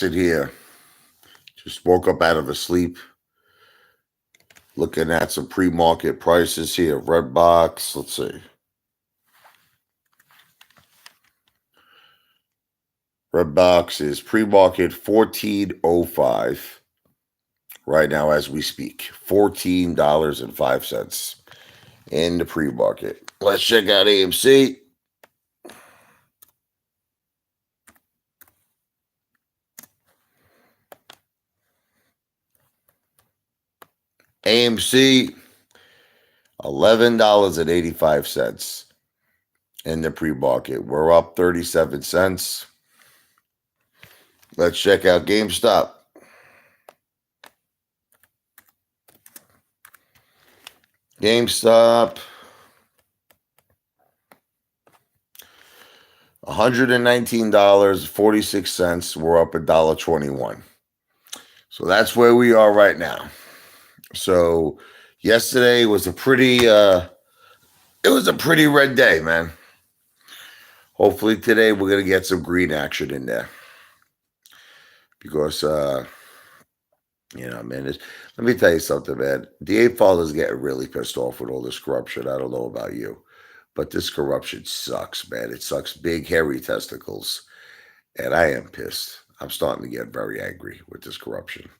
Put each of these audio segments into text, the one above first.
Sit here. Just woke up out of a sleep. Looking at some pre-market prices here. Redbox. Let's see. Redbox is pre-market 14.05 right now as we speak. $14.05 in the pre-market. Let's check out AMC. AMC, $11.85 in the pre-market. We're up 37 cents. Let's check out GameStop. GameStop, $119.46. We're up $1.21. So that's where we are right now. So yesterday was a pretty red day, man. Hopefully today we're gonna get some green action in there. Because man, let me tell you something, man. The Apefather's getting really pissed off with all this corruption. I don't know about you, but this corruption sucks, man. It sucks big, hairy testicles. And I am pissed. I'm starting to get very angry with this corruption.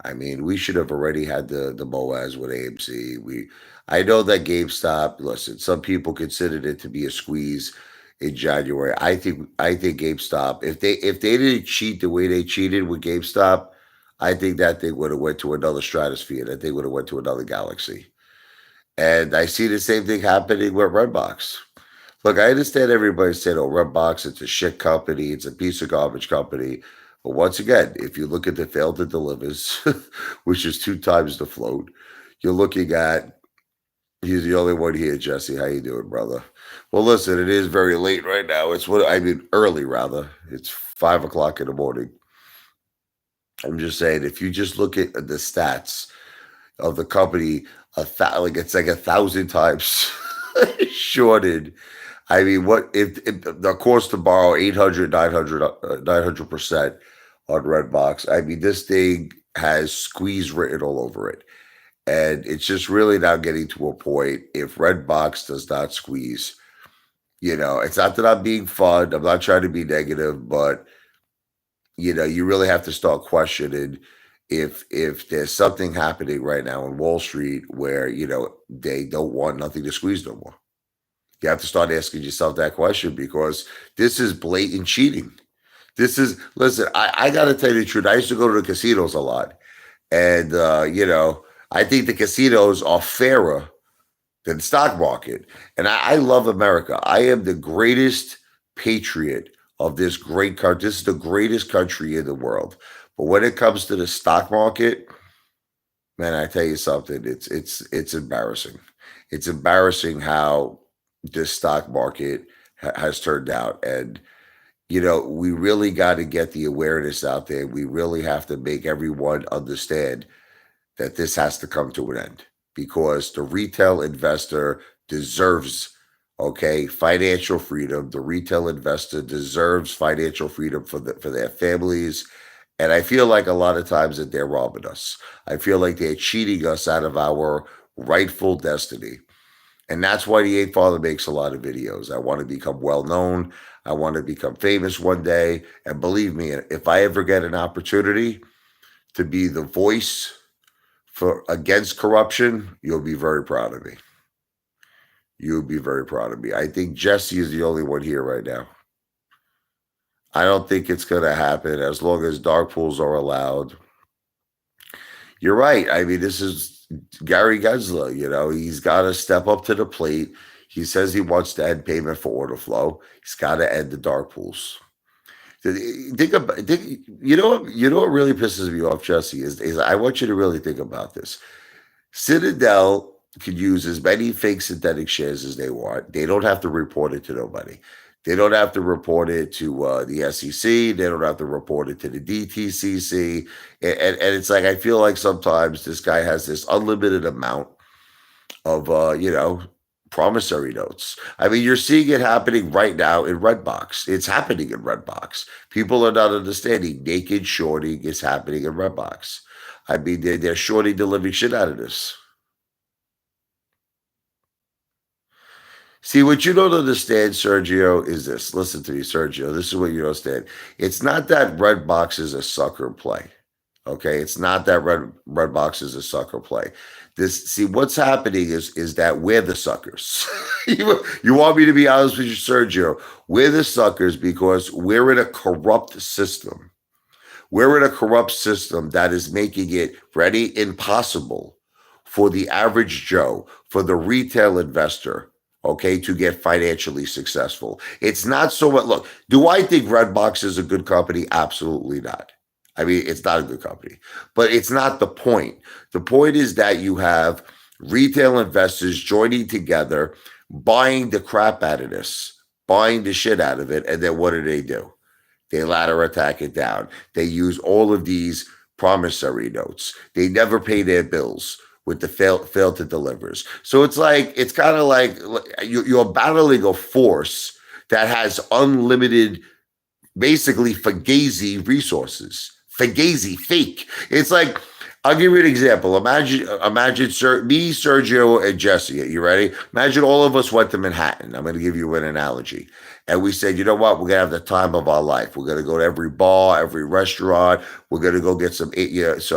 I mean, we should have already had the MOAS with AMC. I know that GameStop, listen, some people considered it to be a squeeze in January. I think GameStop, if they didn't cheat the way they cheated with GameStop, I think that thing would have went to another stratosphere. That thing would have went to another galaxy. And I see the same thing happening with Redbox. Look, I understand everybody said, oh, Redbox, it's a shit company, it's a piece of garbage company. But once again, if you look at the failed to delivers, which is 2 times the float, you're looking at, he's the only one here, Jesse. How you doing, brother? Well, listen, it is very late right now. Early rather. It's 5 o'clock in the morning. I'm just saying, if you just look at the stats of the company, it's like 1,000 times shorted. I mean, what if the cost to borrow 800, 900% on Redbox? I mean, this thing has squeeze written all over it. And it's just really now getting to a point, if Redbox does not squeeze, it's not that I'm being fun. I'm not trying to be negative, but, you really have to start questioning if there's something happening right now in Wall Street where, they don't want nothing to squeeze no more. You have to start asking yourself that question because this is blatant cheating. Listen, I got to tell you the truth. I used to go to the casinos a lot. And, I think the casinos are fairer than the stock market. And I love America. I am the greatest patriot of this great country. This is the greatest country in the world. But when it comes to the stock market, man, I tell you something, it's embarrassing. It's embarrassing how this stock market has turned out. And, we really got to get the awareness out there. We really have to make everyone understand that this has to come to an end because the retail investor deserves, financial freedom. The retail investor deserves financial freedom for their families. And I feel like a lot of times that they're robbing us. I feel like they're cheating us out of our rightful destiny. And that's why the Apefather makes a lot of videos. I want to become well known. I want to become famous one day. And believe me, if I ever get an opportunity to be the voice for against corruption, you'll be very proud of me. You'll be very proud of me. I think Jesse is the only one here right now. I don't think it's going to happen as long as dark pools are allowed. You're right. I mean, this is Gary Gensler. He's got to step up to the plate. He says he wants to end payment for order flow. He's got to end the dark pools. You know what really pisses me off, Jesse, is I want you to really think about this. Citadel could use as many fake synthetic shares as they want. They don't have to report it to nobody. They don't have to report it to the SEC. They don't have to report it to the DTCC. And it's like, I feel like sometimes this guy has this unlimited amount of, Promissory notes. I mean, you're seeing it happening right now in Redbox. It's happening in Redbox. People are not understanding. Naked shorting is happening in Redbox. I mean, they're shorting the living shit out of this. See, what you don't understand, Sergio, is this. Listen to me, Sergio. This is what you don't understand. It's not that Redbox is a sucker play. Okay, it's not that Redbox is a sucker play. This see what's happening is that we're the suckers. You want me to be honest with you, Sergio? We're the suckers because we're in a corrupt system. We're in a corrupt system that is making it ready impossible for the average Joe, for the retail investor, okay, to get financially successful. It's not so much. Look, do I think Redbox is a good company? Absolutely not. I mean, it's not a good company, but it's not the point. The point is that you have retail investors joining together, buying the crap out of this, buying the shit out of it, and then what do? They ladder attack it down. They use all of these promissory notes. They never pay their bills with the fail to delivers. So it's kind of like you're battling a force that has unlimited, basically Fugazi resources. Fugazi, fake. It's like, I'll give you an example. Imagine me, Sergio, and Jesse. Are you ready? Imagine all of us went to Manhattan. I'm going to give you an analogy. And we said, you know what? We're going to have the time of our life. We're going to go to every bar, every restaurant. We're going to go get some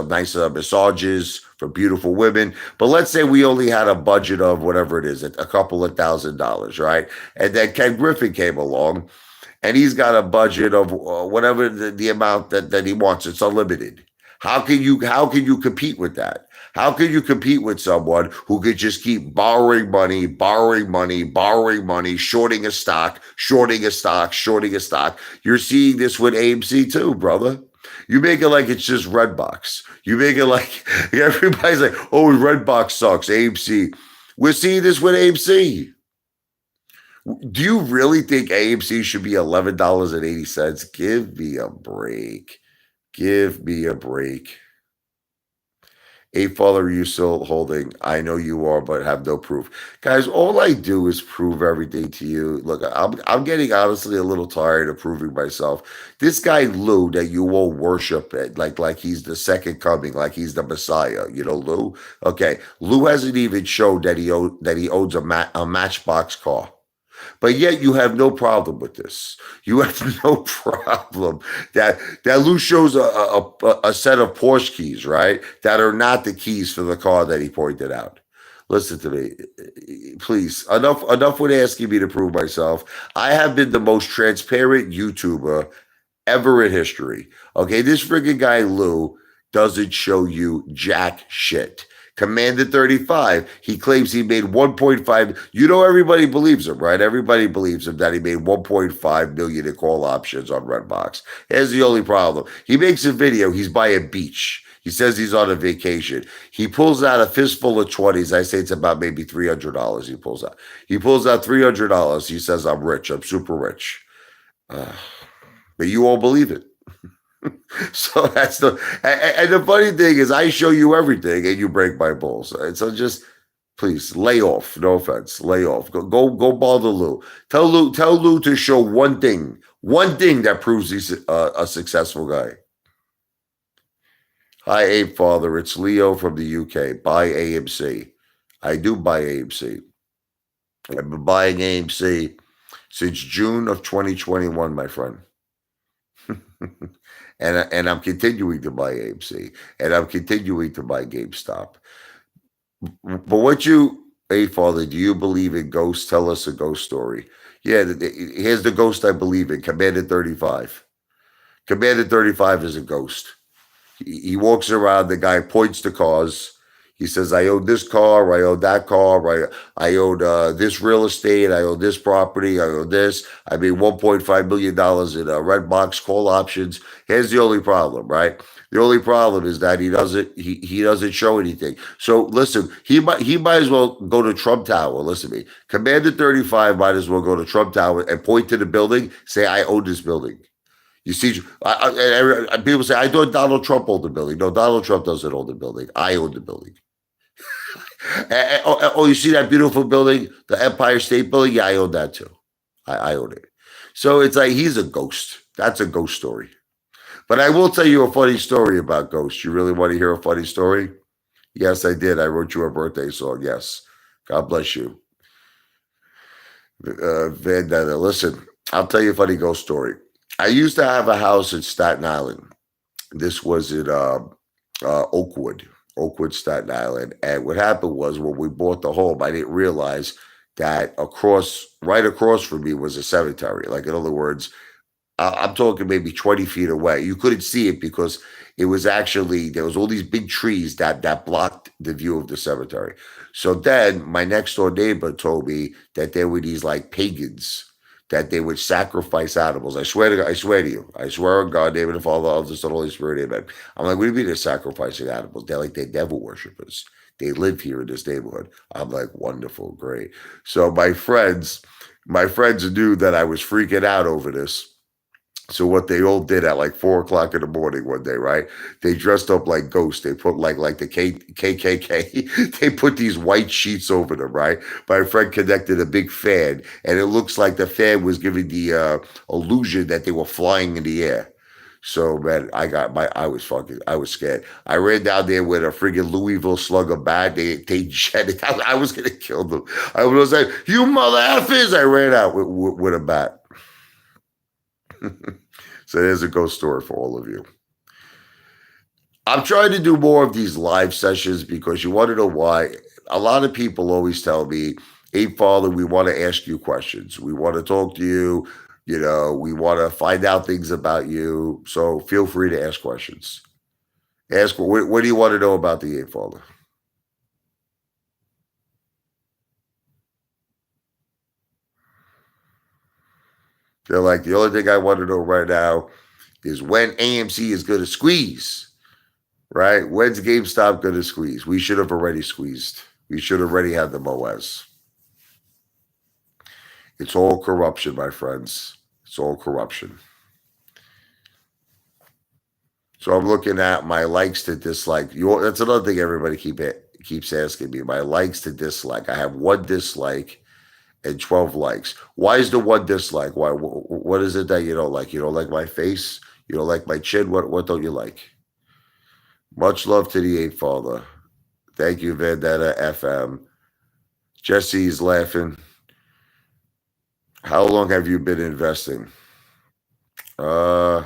nice massages for beautiful women. But let's say we only had a budget of whatever it is, a couple of $1,000s, right? And then Ken Griffin came along and he's got a budget of whatever the amount that he wants. It's unlimited. How can you compete with that? How can you compete with someone who could just keep borrowing money, borrowing money, borrowing money, shorting a stock, shorting a stock, shorting a stock? You're seeing this with AMC too, brother. You make it like it's just Redbox. You make it like everybody's like, oh, Redbox sucks, AMC. We're seeing this with AMC. Do you really think AMC should be $11.80? Give me a break. Give me a break. Apefather, are you still holding? I know you are, but have no proof. Guys, all I do is prove everything to you. Look, I'm getting honestly a little tired of proving myself. This guy Lou that you all worship it like he's the second coming, like he's the Messiah. You know, Lou. Okay, Lou hasn't even showed that he owns a Matchbox car. But yet you have no problem with this. You have no problem that Lou shows a set of Porsche keys, right? That are not the keys for the car that he pointed out. Listen to me, please. Enough with asking me to prove myself. I have been the most transparent YouTuber ever in history. Okay, this friggin' guy Lou doesn't show you jack shit. Commander 35, he claims he made 1.5. You know, everybody believes him, right? Everybody believes him that he made 1.5 million in call options on Redbox. Here's the only problem. He makes a video, he's by a beach. He says he's on a vacation. He pulls out a fistful of 20s. I say it's about maybe $300 he pulls out. He pulls out $300. He says, I'm rich. I'm super rich. But you all believe it. So that's and the funny thing is I show you everything and you break my balls. And so just please lay off. No offense. Lay off. Go bother Lou. Tell Lou to show one thing that proves he's a successful guy. Hi, Ape Father. It's Leo from the UK. Buy AMC. I do buy AMC. I've been buying AMC since June of 2021, my friend. And I'm continuing to buy AMC, and I'm continuing to buy GameStop. But hey, Father, do you believe in ghosts? Tell us a ghost story. Yeah, here's the ghost I believe in. Commander 35. Commander 35 is a ghost. He walks around. The guy points to cars. He says, I own this car, I own that car, I own this real estate, I own this property, I own this. I made $1.5 million in Redbox call options. Here's the only problem, right? The only problem is that he doesn't show anything. So listen, he might as well go to Trump Tower. Listen to me. Commander 35 might as well go to Trump Tower and point to the building, say, I own this building. You see, people say, I thought Donald Trump owned the building. No, Donald Trump doesn't own the building. I own the building. Oh, you see that beautiful building, the Empire State Building? Yeah, I own that too. I own it. So it's like he's a ghost. That's a ghost story. But I will tell you a funny story about ghosts. You really want to hear a funny story? Yes, I did. I wrote you a birthday song. Yes. God bless you. Vandetta. Listen, I'll tell you a funny ghost story. I used to have a house in Staten Island. This was in Oakwood, Oakwood, Staten Island. And what happened was when we bought the home, I didn't realize that right across from me was a cemetery. Like, in other words, I'm talking maybe 20 feet away. You couldn't see it because it was actually there was all these big trees that blocked the view of the cemetery. So then my next door neighbor told me that there were these like pagans that they would sacrifice animals. I swear to you, I swear on God, name of the Father, of the Son, Holy Spirit, amen. I'm like, what do you mean they're sacrificing animals? They're like they're devil worshippers. They live here in this neighborhood. I'm like, wonderful, great. So my friends knew that I was freaking out over this. So what they all did at like 4 o'clock in the morning one day, right? They dressed up like ghosts. They put like the KKK. They put these white sheets over them, right? My friend connected a big fan, and it looks like the fan was giving the illusion that they were flying in the air. So man, I was scared. I ran down there with a friggin' Louisville Slugger bat. They jetted. I was gonna kill them. I was like, "You mother effers!" I ran out with a bat. So there's a ghost story for all of you. I'm trying to do more of these live sessions because you want to know why. A lot of people always tell me, "Hey, Father, we want to ask you questions. We want to talk to you. We want to find out things about you. So feel free to ask questions. Ask what do you want to know about the Eight Father?" They're like, the only thing I want to know right now is when AMC is going to squeeze. Right? When's GameStop going to squeeze? We should have already squeezed. We should have already had the MOAs. It's all corruption, my friends. It's all corruption. So I'm looking at my likes to dislike. That's another thing everybody keeps asking me. My likes to dislike. I have one dislike and 12 likes. Why is the one dislike? Why? What is it that you don't like? You don't like my face? You don't like my chin? What don't you like? Much love to the Eight Father. Thank you, Vendetta FM. Jesse's laughing. How long have you been investing? Uh,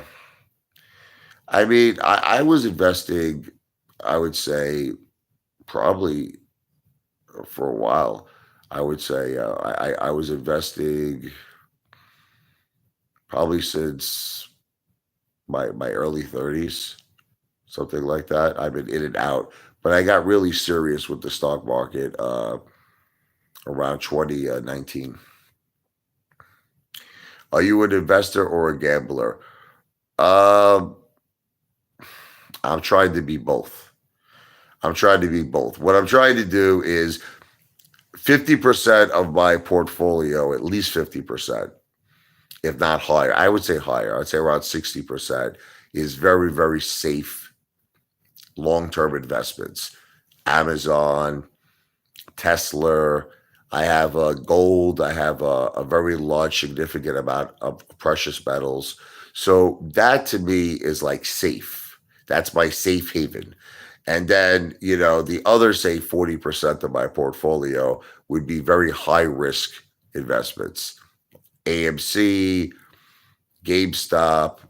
I mean, I was investing, I would say, probably for a while. I would say I was investing probably since my early 30s, something like that. I've been in and out, but I got really serious with the stock market around 2019. Are you an investor or a gambler? Um, I'm trying to be both. I'm trying to be both. What I'm trying to do is 50% of my portfolio, at least 50%, if not higher. I would say higher. I'd say around 60% is very, very safe long-term investments. Amazon, Tesla. I have gold. I have a very large, significant amount of precious metals. So that to me is like safe. That's my safe haven. And then, the other, say, 40% of my portfolio would be very high risk investments. AMC, GameStop,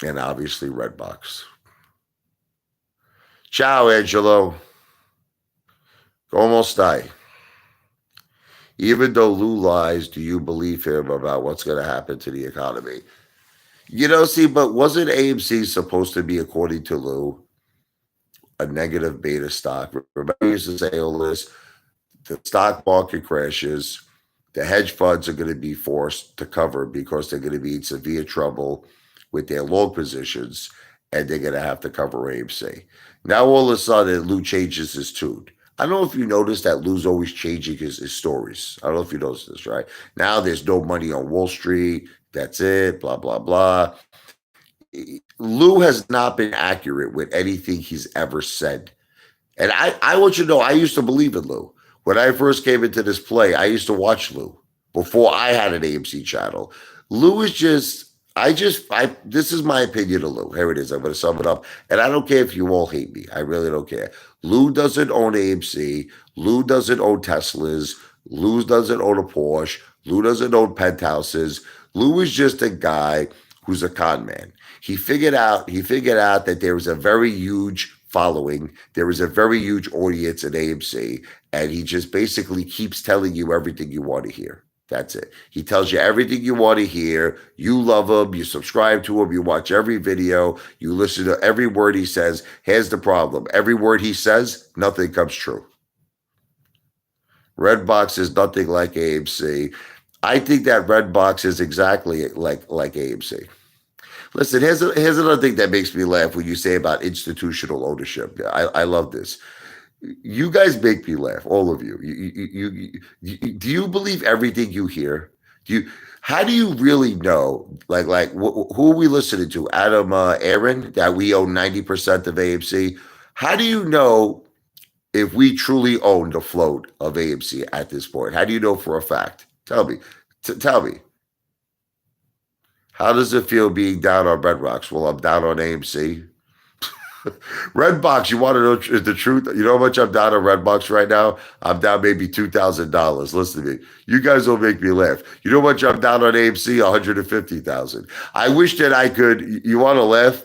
and obviously Redbox. Ciao, Angelo. Como stai? Even though Lou lies, do you believe him about what's going to happen to the economy? See, but wasn't AMC supposed to be, according to Lou, a negative beta stock? Remember, he used to say all this, the stock market crashes, the hedge funds are going to be forced to cover because they're going to be in severe trouble with their long positions, and they're going to have to cover AMC. Now, all of a sudden, Lou changes his tune. I don't know if you noticed that Lou's always changing his stories. I don't know if you noticed this, right? Now there's no money on Wall Street. That's it, blah, blah, blah. Lou has not been accurate with anything he's ever said. And I want you to know, I used to believe in Lou. When I first came into this play, I used to watch Lou before I had an AMC channel. Lou is just, this is my opinion of Lou. Here it is. I'm going to sum it up. And I don't care if you all hate me. I really don't care. Lou doesn't own AMC. Lou doesn't own Teslas. Lou doesn't own a Porsche. Lou doesn't own penthouses. Lou is just a guy who's a con man. He figured out that there was a very huge following. There was a very huge audience at AMC, and he just basically keeps telling you everything you want to hear. That's it. He tells you everything you want to hear. You love him. You subscribe to him. You watch every video. You listen to every word he says. Here's the problem. Every word he says, nothing comes true. Redbox is nothing like AMC. I think that Redbox is exactly like AMC. Listen, here's another thing that makes me laugh when you say about institutional ownership. I love this. You guys make me laugh, all of you. Do you believe everything you hear? Do you? How do you really know? Who are we listening to? Adam Aaron, that we own 90% of AMC. How do you know if we truly own the float of AMC at this point? How do you know for a fact? Tell me. Tell me. How does it feel being down on Redbox? Well, I'm down on AMC. Redbox, you want to know the truth? You know how much I'm down on Redbox right now? I'm down maybe $2,000. Listen to me. You guys will make me laugh. You know how much I'm down on AMC? 150,000. I wish that I could. You want to laugh?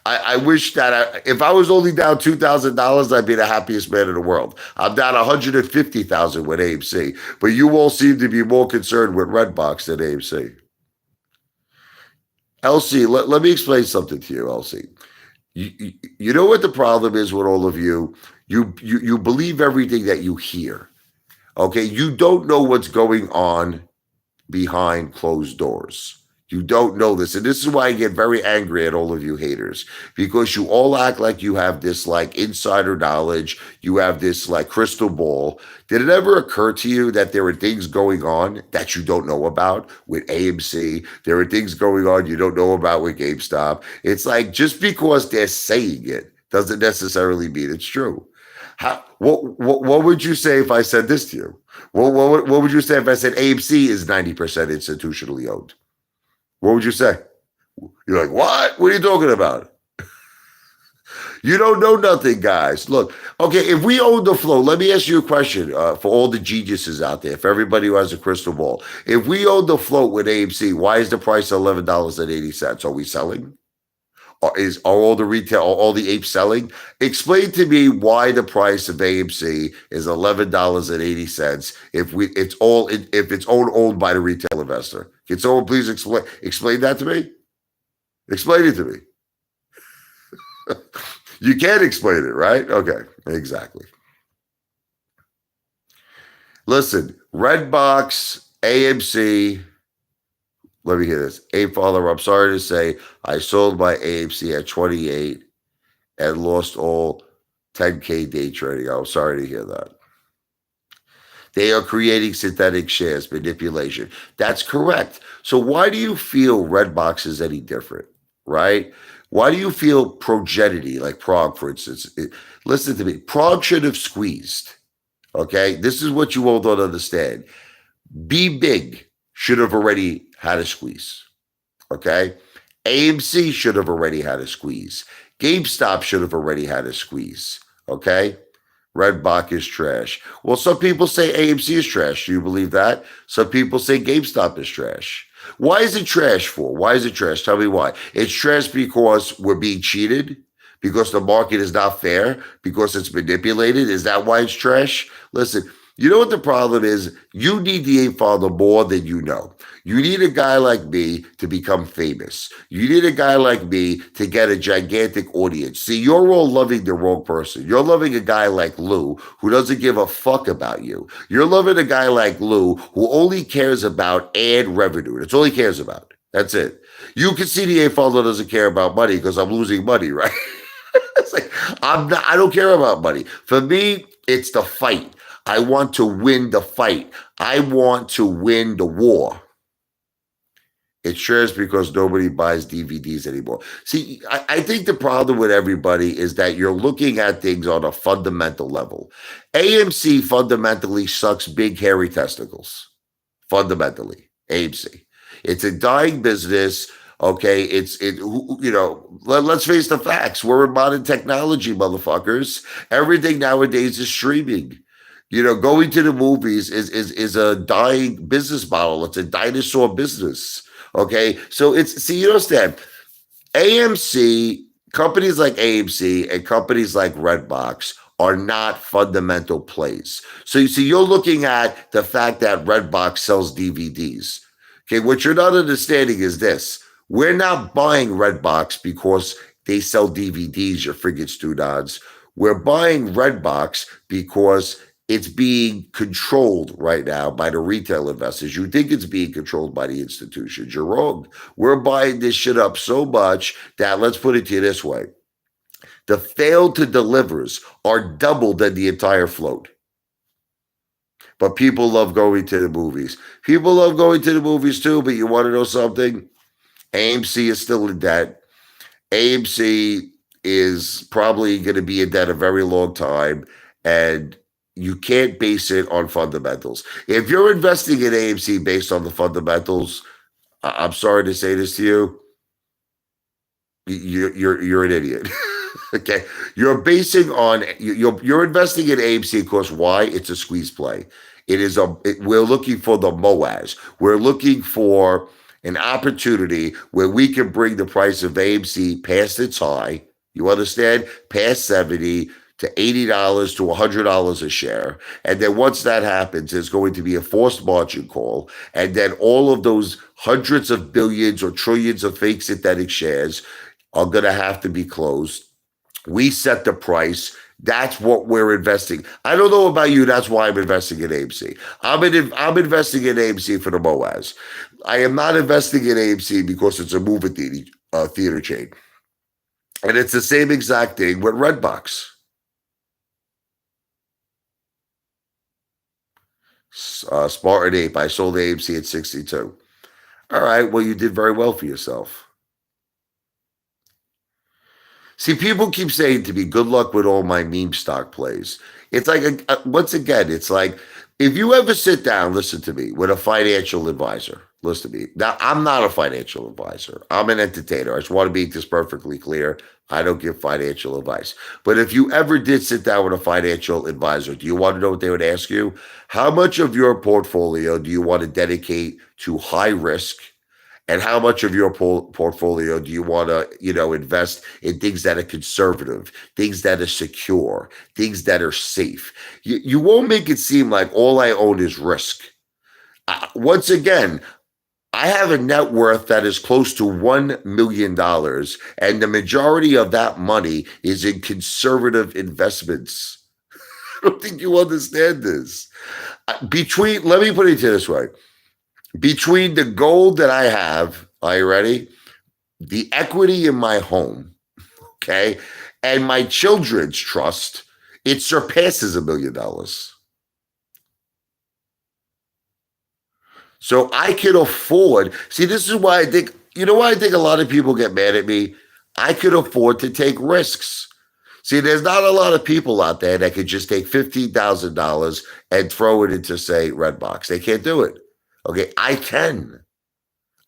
I wish that if I was only down $2,000, I'd be the happiest man in the world. I'm down 150,000 with AMC, but you all seem to be more concerned with Redbox than AMC. LC, let me explain something to you, LC. You know what the problem is with all of you? You believe everything that you hear. Okay, you don't know what's going on behind closed doors. You don't know this. And this is why I get very angry at all of you haters, because you all act like you have this like insider knowledge. You have this like crystal ball. Did it ever occur to you that there are things going on that you don't know about with AMC? There are things going on you don't know about with GameStop. It's like just because they're saying it doesn't necessarily mean it's true. What would you say if I said this to you? What would you say if I said AMC is 90% institutionally owned? What would you say? You're like, what? What are you talking about? You don't know nothing, guys. Look, okay, if we own the flow, let me ask you a question for all the geniuses out there, for everybody who has a crystal ball. If we own the float with AMC, why is the price $11.80? Are we selling? Are all the apes selling? Explain to me why the price of AMC is $11.80 if it's owned by the retail investor. Can someone please explain that to me? Explain it to me. You can't explain it, right? Okay, exactly. Listen, Redbox, AMC. Let me hear this. Apefather, I'm sorry to say, I sold my AMC at 28 and lost all 10K day trading. I'm sorry to hear that. They are creating synthetic shares, manipulation. That's correct. So why do you feel Redbox is any different, right? Why do you feel Progenity, like Prague, for instance? Listen to me. Prague should have squeezed, okay? This is what you all don't understand. Be Big should have already had a squeeze, okay? AMC should have already had a squeeze. GameStop should have already had a squeeze, okay? Redbox is trash. Well, some people say AMC is trash. Do you believe that? Some people say GameStop is trash. Why is it trash for? Why is it trash? Tell me why. It's trash because we're being cheated, because the market is not fair, because it's manipulated. Is that why it's trash? Listen, you know what the problem is? You need the Apefather more than you know. You need a guy like me to become famous. You need a guy like me to get a gigantic audience. See, you're all loving the wrong person. You're loving a guy like Lou who doesn't give a fuck about you. You're loving a guy like Lou who only cares about ad revenue. That's all he cares about. That's it. You can see the Apefather doesn't care about money because I'm losing money, right? It's like, I don't care about money. For me, it's the fight. I want to win the fight. I want to win the war. It shares because nobody buys DVDs anymore. See, I think the problem with everybody is that you're looking at things on a fundamental level. AMC fundamentally sucks big hairy testicles. Fundamentally, AMC. It's a dying business. Okay, let's face the facts. We're in modern technology, motherfuckers. Everything nowadays is streaming. Going to the movies is a dying business model. It's a dinosaur business. Okay, so you understand. AMC, companies like AMC and companies like Redbox are not fundamental plays. So you see, you're looking at the fact that Redbox sells DVDs. Okay, what you're not understanding is this. We're not buying Redbox because they sell DVDs, you friggin' stoodads. We're buying Redbox because it's being controlled right now by the retail investors. You think it's being controlled by the institutions. You're wrong. We're buying this shit up so much that, let's put it to you this way, the failed to delivers are double than the entire float. But people love going to the movies. People love going to the movies too, but you want to know something? AMC is still in debt. AMC is probably going to be in debt a very long time, and you can't base it on fundamentals. If you're investing in AMC based on the fundamentals, I'm sorry to say this to you, you're an idiot. Okay, you're basing on you're investing in AMC because why? It's a squeeze play. We're looking for the MOAS. We're looking for an opportunity where we can bring the price of AMC past its high. You understand? Past 70 to $80 to $100 a share. And then once that happens, there's going to be a forced margin call. And then all of those hundreds of billions or trillions of fake synthetic shares are going to have to be closed. We set the price. That's what we're investing. I don't know about you. That's why I'm investing in AMC. I'm investing in AMC for the MOAS. I am not investing in AMC because it's a movie theater chain. And it's the same exact thing with Redbox. Smart and Ape. I sold AMC at 62. All right. Well, you did very well for yourself. See, people keep saying to me, good luck with all my meme stock plays. It's like, once again, it's like, if you ever sit down, listen to me, with a financial advisor, listen to me. Now, I'm not a financial advisor. I'm an entertainer. I just want to make this perfectly clear. I don't give financial advice. But if you ever did sit down with a financial advisor, do you want to know what they would ask you? How much of your portfolio do you want to dedicate to high risk? And how much of your portfolio do you want to, invest in things that are conservative, things that are secure, things that are safe? You won't make it seem like all I own is risk. Once again, I have a net worth that is close to $1 million, and the majority of that money is in conservative investments. I don't think you understand this. Let me put it this way. Between the gold that I have, are you ready? The equity in my home, okay, and my children's trust, it surpasses $1 million. So I can afford, see, this is why I think, why I think a lot of people get mad at me? I could afford to take risks. See, there's not a lot of people out there that could just take $15,000 and throw it into, say, Redbox. They can't do it. Okay, I can.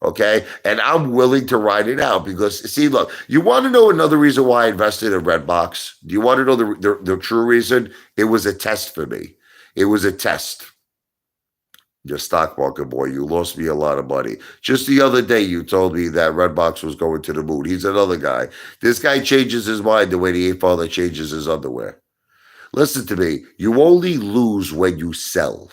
Okay, and I'm willing to ride it out because, see, look, you want to know another reason why I invested in Redbox? Do you want to know the true reason? It was a test for me. It was a test. Your stock market boy, you lost me a lot of money. Just the other day, you told me that Redbox was going to the moon. He's another guy. This guy changes his mind the way the Apefather changes his underwear. Listen to me. You only lose when you sell.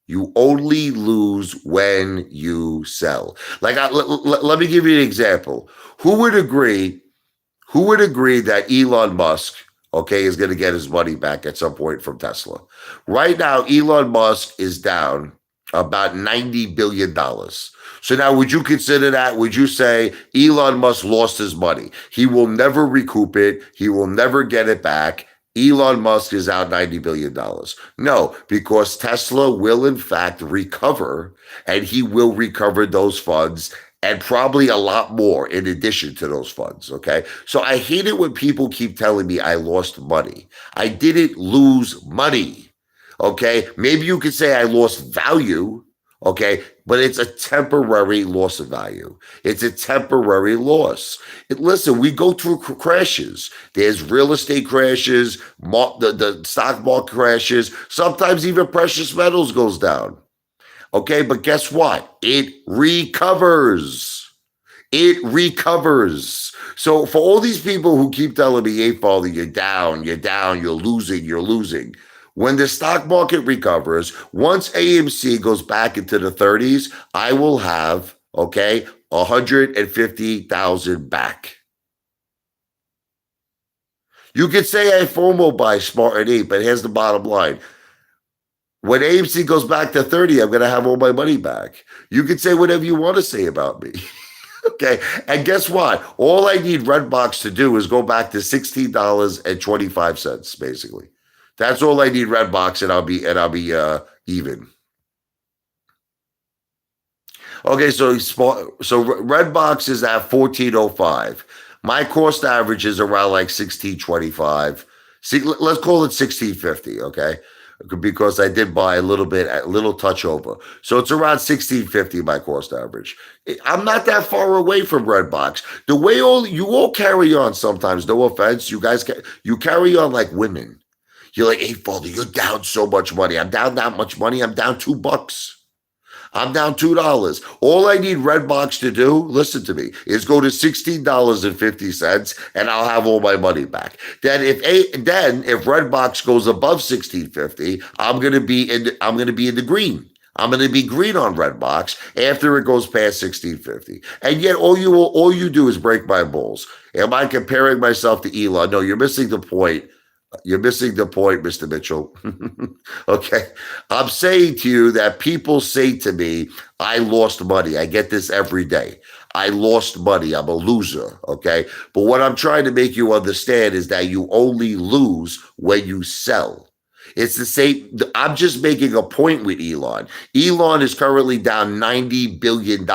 You only lose when you sell. Like, let me give you an example. Who would agree that Elon Musk, okay, is going to get his money back at some point from Tesla? Right now, Elon Musk is down about $90 billion. So now, would you consider that? Would you say Elon Musk lost his money? He will never recoup it. He will never get it back. Elon Musk is out $90 billion. No, because Tesla will in fact recover, and he will recover those funds and probably a lot more in addition to those funds. Okay. So I hate it when people keep telling me I lost money. I didn't lose money. Okay. Maybe you could say I lost value. Okay. But it's a temporary loss of value. It's a temporary loss. Listen, we go through crashes. There's real estate crashes, the stock market crashes, sometimes even precious metals goes down. Okay, but guess what? It recovers. It recovers. So for all these people who keep telling me, hey, Father, you're down, you're losing, you're losing. When the stock market recovers, once AMC goes back into the 30s, I will have, okay, 150,000 back. You could say I FOMO buy smart and eat, but here's the bottom line. When AMC goes back to 30, I'm going to have all my money back. You can say whatever you want to say about me. Okay. And guess what? All I need Redbox to do is go back to $16.25, basically. That's all I need Redbox, and I'll be even. Okay, so Redbox is at 1405. My cost average is around like 1625. See, let's call it 1650, okay? Because I did buy a little touch over. So it's around 1650 my cost average. I'm not that far away from Redbox. The way you all carry on sometimes, no offense, you carry on like women. You're like, hey, Father, you're down so much money. I'm down that much money. I'm down $2. I'm down $2. All I need Redbox to do, listen to me, is go to $16.50 and I'll have all my money back. Then if Redbox goes above 16.50, I'm gonna be in the green. I'm going to be green on Redbox after it goes past 16.50. And yet all you do is break my balls. Am I comparing myself to Elon? No, you're missing the point. You're missing the point, Mr. Mitchell. Okay. I'm saying to you that people say to me, I lost money. I get this every day. I lost money. I'm a loser. Okay. But what I'm trying to make you understand is that you only lose when you sell. It's the same. I'm just making a point with Elon. Elon is currently down $90 billion.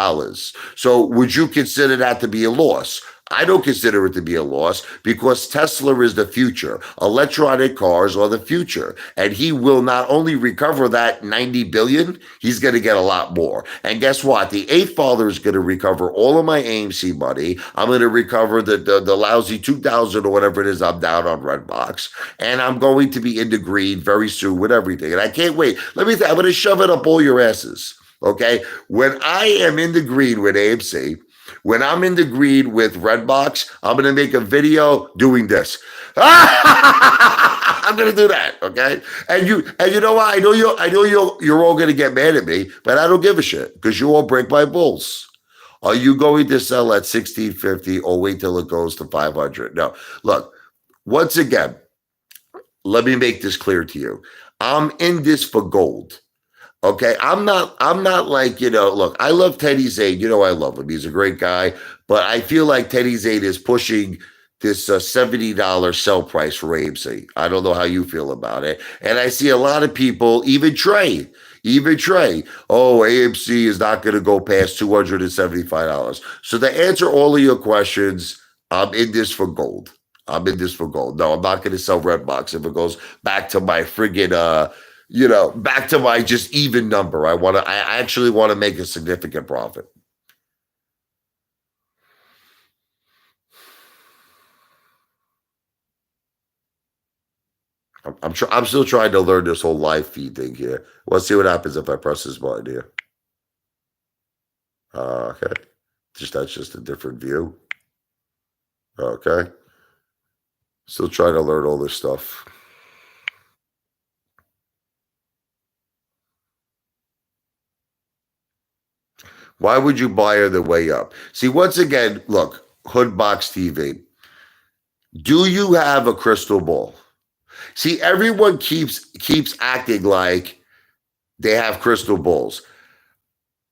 So would you consider that to be a loss? I don't consider it to be a loss because Tesla is the future. Electronic cars are the future. And he will not only recover that 90 billion, he's going to get a lot more. And guess what? The Apefather is going to recover all of my AMC money. I'm going to recover the lousy 2,000 or whatever it is I'm down on Redbox. And I'm going to be in the green very soon with everything. And I can't wait. I'm going to shove it up all your asses. Okay? When I am in the green with AMC, when I'm in the green with Redbox, I'm going to make a video doing this. I'm going to do that, okay? And you know what? I know you're all going to get mad at me, but I don't give a shit because you all break my balls. Are you going to sell at 1650 or wait till it goes to 500? No. Look, once again, let me make this clear to you. I'm in this for gold. Okay, I'm not like, look, I love Teddy Zane. You know I love him. He's a great guy. But I feel like Teddy Zane is pushing this $70 sell price for AMC. I don't know how you feel about it. And I see a lot of people, even Trey, oh, AMC is not going to go past $275. So to answer all of your questions, I'm in this for gold. I'm in this for gold. No, I'm not going to sell Redbox if it goes back to my friggin' back to my just even number. I actually want to make a significant profit. I'm still trying to learn this whole live feed thing here. Let's see what happens if I press this button here. Okay. That's just a different view. Okay. Still trying to learn all this stuff. Why would you buy her the way up? See, once again, look, Hoodbox TV. Do you have a crystal ball? See, everyone keeps acting like they have crystal balls.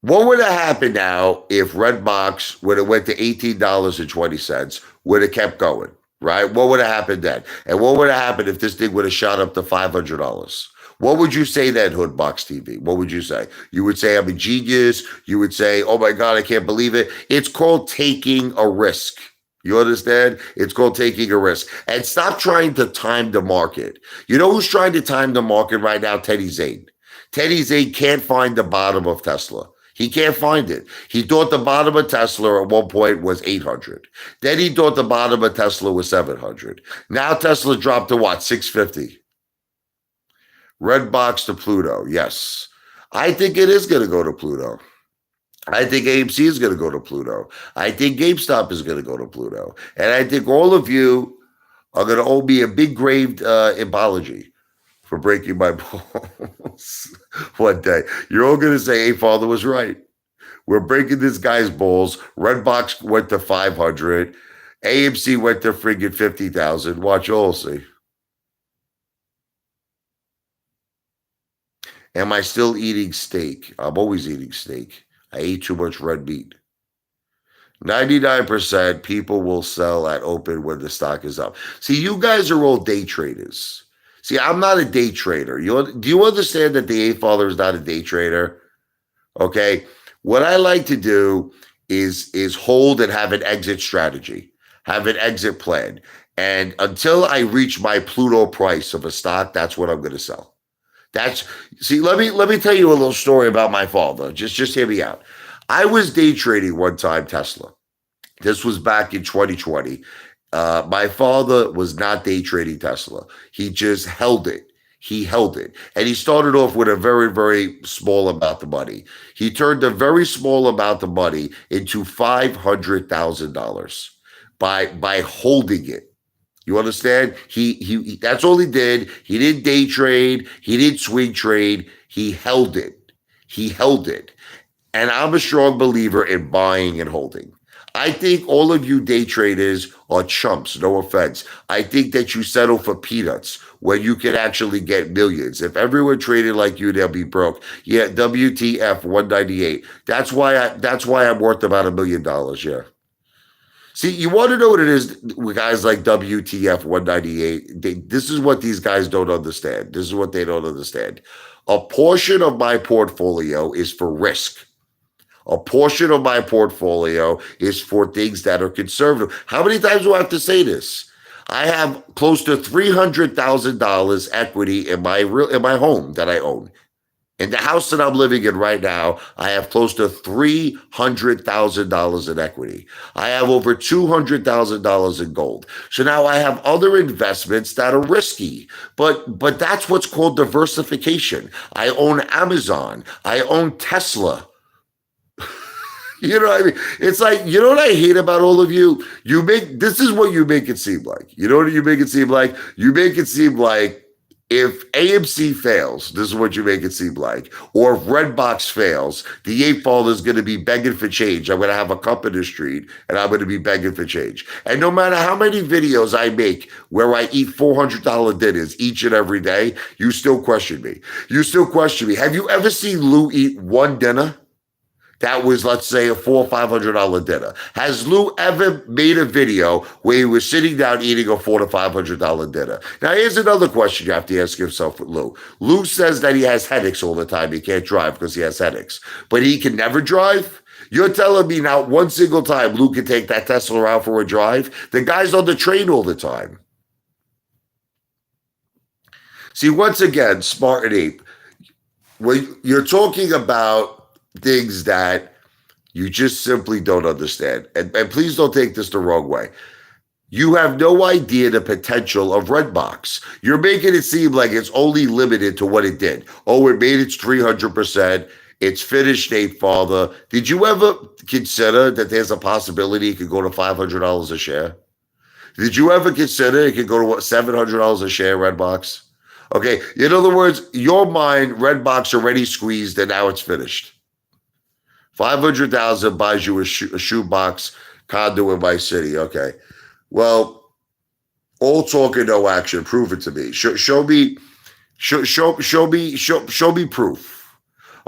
What would have happened now if Redbox would have went to $18.20, would have kept going, right? What would have happened then? And what would have happened if this thing would have shot up to $500? What would you say then, Hoodbox TV? What would you say? You would say I'm a genius. You would say, oh my God, I can't believe it. It's called taking a risk. You understand? It's called taking a risk. And stop trying to time the market. You know who's trying to time the market right now? Teddy Zane. Teddy Zane can't find the bottom of Tesla. He can't find it. He thought the bottom of Tesla at one point was 800. Then he thought the bottom of Tesla was 700. Now Tesla dropped to what? 650. Redbox to Pluto. Yes. I think it is going to go to Pluto. I think AMC is going to go to Pluto. I think GameStop is going to go to Pluto. And I think all of you are going to owe me a big graved apology for breaking my balls one day. You're all going to say, Apefather was right. We're breaking this guy's balls. Redbox went to 500. AMC went to friggin' 50,000. Watch, you'll see. Am I still eating steak? I'm always eating steak. I eat too much red meat. 99% people will sell at open when the stock is up. See, you guys are all day traders. See, I'm not a day trader. Do you understand that the Apefather is not a day trader? Okay. What I like to do is hold and have an exit strategy, have an exit plan. And until I reach my Pluto price of a stock, that's what I'm going to sell. Let me tell you a little story about my father. Just hear me out. I was day trading one time Tesla. This was back in 2020. My father was not day trading Tesla. He just held it. He held it. And he started off with a very, very small amount of money. He turned a very small amount of money into $500,000 by holding it. You understand? He that's all he did. He didn't day trade. He didn't swing trade. He held it. He held it. And I'm a strong believer in buying and holding. I think all of you day traders are chumps, no offense. I think that you settle for peanuts when you can actually get millions. If everyone traded like you, they'll be broke. Yeah, WTF 198. That's why I'm worth about $1 million. Yeah. See, you want to know what it is with guys like WTF 198? This is what these guys don't understand. This is what they don't understand. A portion of my portfolio is for risk. A portion of my portfolio is for things that are conservative. How many times do I have to say this? I have close to $300,000 equity in my home that I own. In the house that I'm living in right now, I have close to $300,000 in equity. I have over $200,000 in gold. So now I have other investments that are risky, but that's what's called diversification. I own Amazon. I own Tesla. You know what I mean? It's like, you know what I hate about all of you? This is what you make it seem like. You know what you make it seem like? You make it seem like if AMC fails, this is what you make it seem like. Or if Redbox fails, the Apefather is going to be begging for change. I'm going to have a cup in the street and I'm going to be begging for change. And no matter how many videos I make where I eat $400 dinners each and every day, you still question me. You still question me. Have you ever seen Lou eat one dinner? That was, let's say, a $400 or $500 dinner. Has Lou ever made a video where he was sitting down eating a $400 to $500 dinner? Now, here's another question you have to ask yourself with Lou. Lou says that he has headaches all the time. He can't drive because he has headaches. But he can never drive? You're telling me now one single time Lou can take that Tesla out for a drive? The guy's on the train all the time. See, once again, Smart and Ape, when you're talking about things that you just simply don't understand. And please don't take this the wrong way. You have no idea the potential of Redbox. You're making it seem like it's only limited to what it did. Oh, it made its 300%. It's finished, Apefather. Did you ever consider that there's a possibility it could go to $500 a share? Did you ever consider it could go to $700 a share, Redbox? Okay, in other words, your mind, Redbox already squeezed and now it's finished. 500,000 buys you a shoebox condo in my city. Okay. Well, all talk and no action. Prove it to me. Show me proof.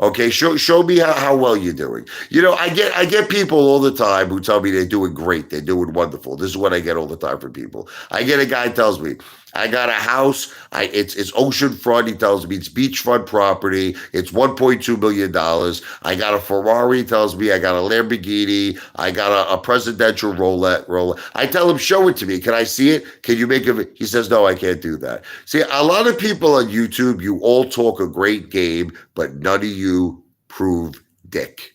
Okay, show me how well you're doing. I get people all the time who tell me they're doing great, they're doing wonderful. This is what I get all the time from people. I get a guy tells me, I got a house, it's ocean front. He tells me it's beachfront property. It's $1.2 million. I got a Ferrari. He tells me I got a Lamborghini. I got a presidential Rolex. I tell him, show it to me. Can I see it? Can you make it? He says, no, I can't do that. See, a lot of people on YouTube, you all talk a great game, but none of you prove dick.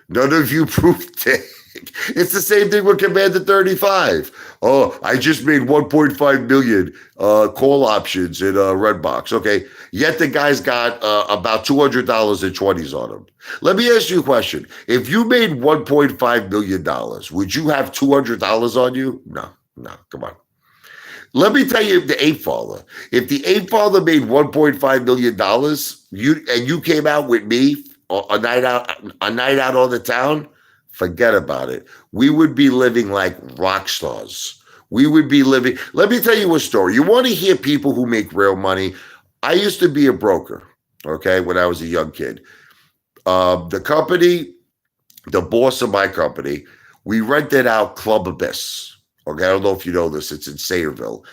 None of you prove dick. It's the same thing with Commander 35. Oh, I just made 1.5 million call options in Redbox. Okay, yet the guy's got about $200 in 20s on him. Let me ask you a question. If you made $1.5 million, would you have $200 on you? No, no, come on. Let me tell you, the Apefather. If the Apefather made $1.5 million, you came out with me a night out on the town, forget about it. We would be living like rock stars. We would be living. Let me tell you a story. You want to hear people who make real money? I used to be a broker. Okay, when I was a young kid, the company, the boss of my company, we rented out Club Abyss. Okay, I don't know if you know this. It's in Sayreville.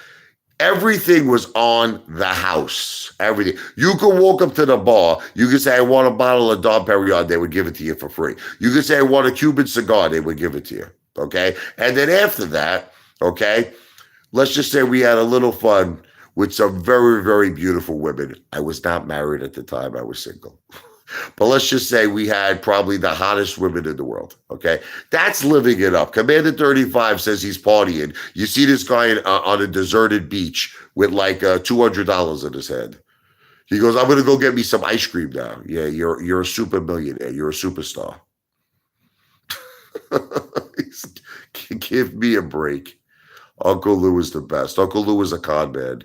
Everything was on the house. Everything. You could walk up to the bar. You could say, I want a bottle of Dom Perignon. They would give it to you for free. You could say, I want a Cuban cigar. They would give it to you. Okay. And then after that, okay, let's just say we had a little fun with some very, very beautiful women. I was not married at the time. I was single. But let's just say we had probably the hottest women in the world. Okay. That's living it up. Commander 35 says he's partying. You see this guy on a deserted beach with like $200 in his hand. He goes, I'm going to go get me some ice cream now. Yeah, you're a super millionaire. You're a superstar. Give me a break. Uncle Lou is the best. Uncle Lou is a con man.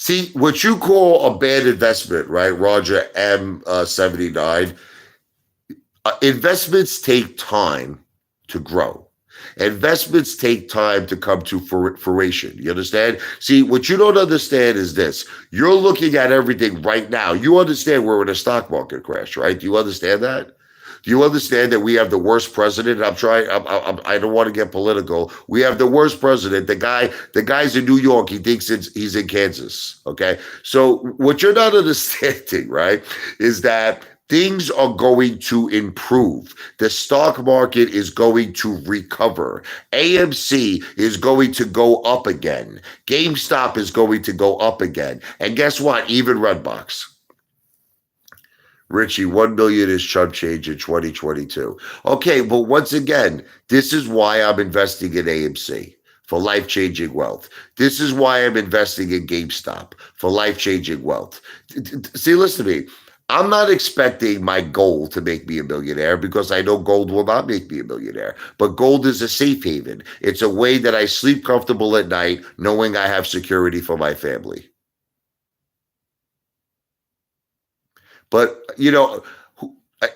See, what you call a bad investment, right? Roger M79, investments take time to grow. Investments take time to come to fruition. You understand? See, what you don't understand is this. You're looking at everything right now. You understand we're in a stock market crash, right? Do you understand that? Do you understand that we have the worst president? I don't want to get political. We have the worst president. The guy's in New York. He thinks he's in Kansas. Okay. So what you're not understanding, right, is that things are going to improve. The stock market is going to recover. AMC is going to go up again. GameStop is going to go up again. And guess what? Even Redbox. Richie, 1 million is chump change in 2022. Okay, but once again, this is why I'm investing in AMC for life-changing wealth. This is why I'm investing in GameStop for life-changing wealth. See, listen to me. I'm not expecting my gold to make me a millionaire because I know gold will not make me a millionaire. But gold is a safe haven. It's a way that I sleep comfortable at night knowing I have security for my family. But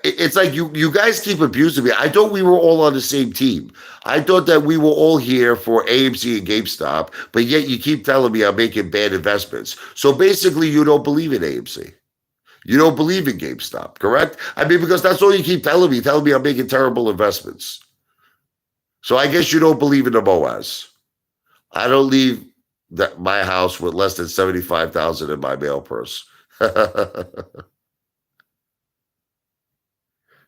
it's like you guys keep abusing me. I thought we were all on the same team. I thought that we were all here for AMC and GameStop, but yet you keep telling me I'm making bad investments. So basically, you don't believe in AMC. You don't believe in GameStop, correct? I mean, because that's all you keep telling me I'm making terrible investments. So I guess you don't believe in the Boaz. I don't leave my house with less than 75,000 in my mail purse.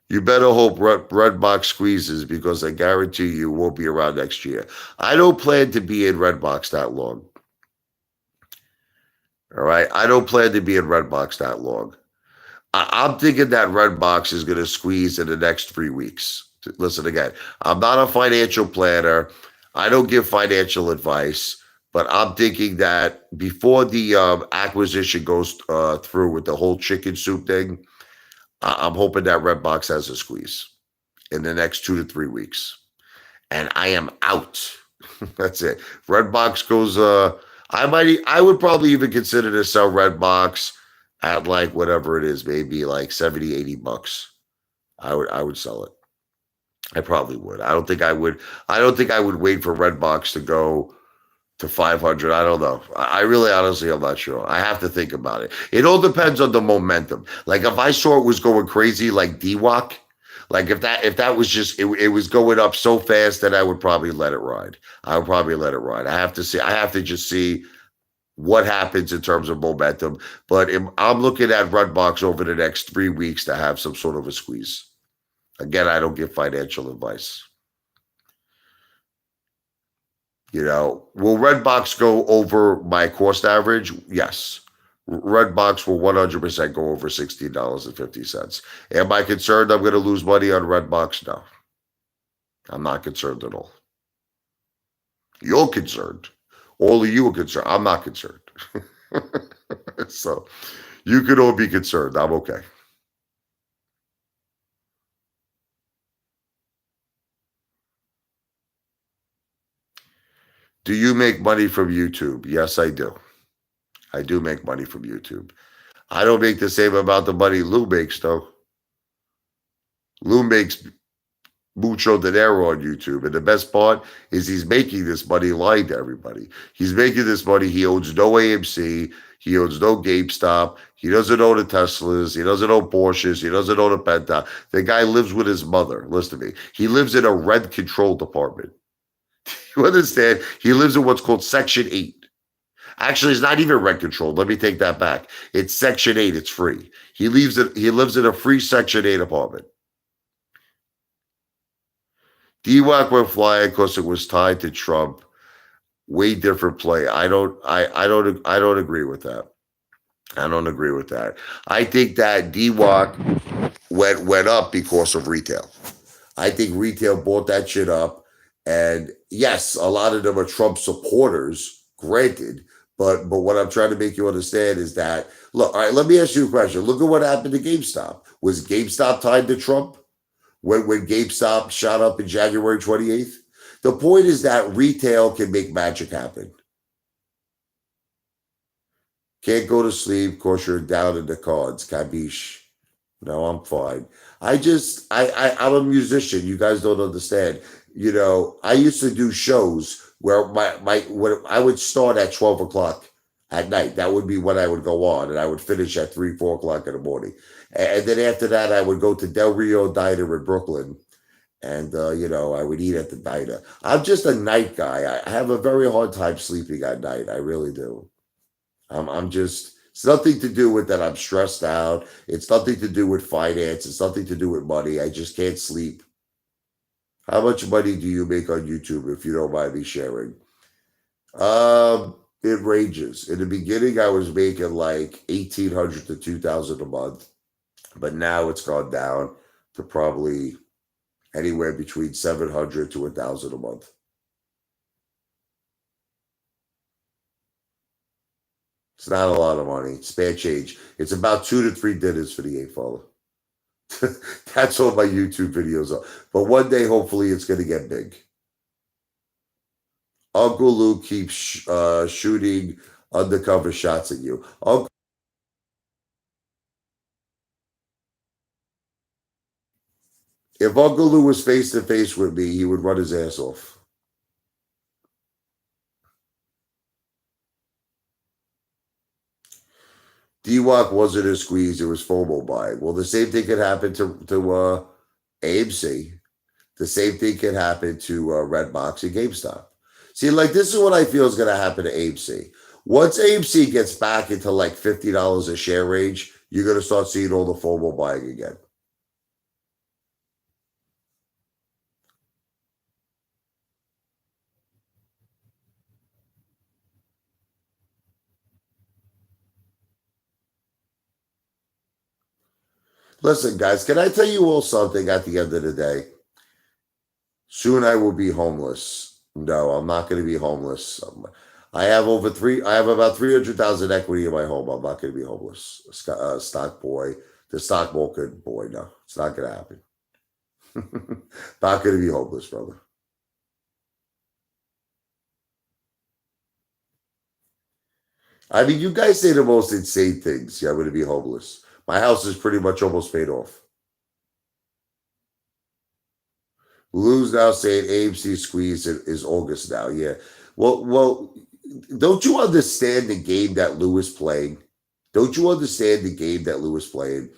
You better hope Redbox squeezes because I guarantee you won't be around next year. I don't plan to be in Redbox that long. All right. I don't plan to be in Redbox that long. I'm thinking that Redbox is going to squeeze in the next 3 weeks. Listen again. I'm not a financial planner. I don't give financial advice, but I'm thinking that before the acquisition goes through with the whole chicken soup thing, I'm hoping that Redbox has a squeeze in the next 2 to 3 weeks. And I am out. That's it. Redbox goes, I would probably even consider to sell Redbox at like whatever it is, maybe like 70, 80 bucks. I would sell it. I probably would. I don't think I would wait for Redbox to go to 500. I don't know. I really honestly, I'm not sure. I have to think about it. It all depends on the momentum. Like if I saw it was going crazy like DWAC, like if that was just it was going up so fast that I would probably let it ride. I would probably let it ride. I have to just see what happens in terms of momentum. But I'm looking at Redbox over the next 3 weeks to have some sort of a squeeze. Again, I don't give financial advice. Will Redbox go over my cost average? Yes. Redbox will 100% go over $16.50. Am I concerned I'm going to lose money on Redbox? No, I'm not concerned at all. You're concerned. All of you are concerned. I'm not concerned. So you could all be concerned. I'm okay. Do you make money from YouTube? Yes, I do. I do make money from YouTube. I don't make the same amount of money Lou makes, though. Lou makes mucho dinero on YouTube. And the best part is he's making this money lying to everybody. He's making this money. He owns no AMC. He owns no GameStop. He doesn't own the Teslas. He doesn't own Porsches. He doesn't own a Penta. The guy lives with his mother. Listen to me. He lives in a rent control department. You understand? He lives in what's called Section 8. Actually, it's not even rent control. Let me take that back. It's Section 8. It's free. He lives in a free Section 8 apartment. DWAC went flying because it was tied to Trump. Way different play. I don't agree with that. I don't agree with that. I think that DWAC went up because of retail. I think retail bought that shit up. And yes, a lot of them are Trump supporters, granted. But what I'm trying to make you understand is that look, all right, let me ask you a question. Look at what happened to GameStop. Was GameStop tied to Trump? When GameStop shot up in January 28th? The point is that retail can make magic happen. Can't go to sleep because you're down in the cards. Cabiche. No, I'm fine. I'm a musician. You guys don't understand. I used to do shows where when I would start at 12 o'clock at night. That would be when I would go on, and I would finish at 3, 4 o'clock in the morning. And then after that, I would go to Del Rio Diner in Brooklyn, and I would eat at the diner. I'm just a night guy. I have a very hard time sleeping at night. I really do. I'm just. It's nothing to do with that. I'm stressed out. It's nothing to do with finance. It's nothing to do with money. I just can't sleep. How much money do you make on YouTube, if you don't mind me sharing? It ranges. In the beginning, I was making like 1,800 to 2,000 a month, but now it's gone down to probably anywhere between 700 to 1,000 a month. It's not a lot of money. It's bad change. It's about 2 to 3 dinners for the Apefather. That's all my YouTube videos are. But one day, hopefully, it's going to get big. Uncle Lou keeps shooting undercover shots at you. If Uncle Lou was face to face with me, he would run his ass off. DWAC wasn't a squeeze, it was FOMO buying. Well, the same thing could happen to AMC. The same thing can happen to Redbox and GameStop. See, like this is what I feel is going to happen to AMC. Once AMC gets back into like $50 a share range, you're going to start seeing all the FOMO buying again. Listen, guys, can I tell you all something at the end of the day? Soon I will be homeless. No, I'm not going to be homeless. I have about 300,000 equity in my home. I'm not going to be homeless. Stock boy, the stock market boy. No, it's not going to happen. Not going to be homeless, brother. I mean, you guys say the most insane things. Yeah, I'm going to be homeless. My house is pretty much almost paid off. Lou's now saying AMC squeeze is August now. Yeah. Well, don't you understand the game that Lou is playing? Don't you understand the game that Lou is playing?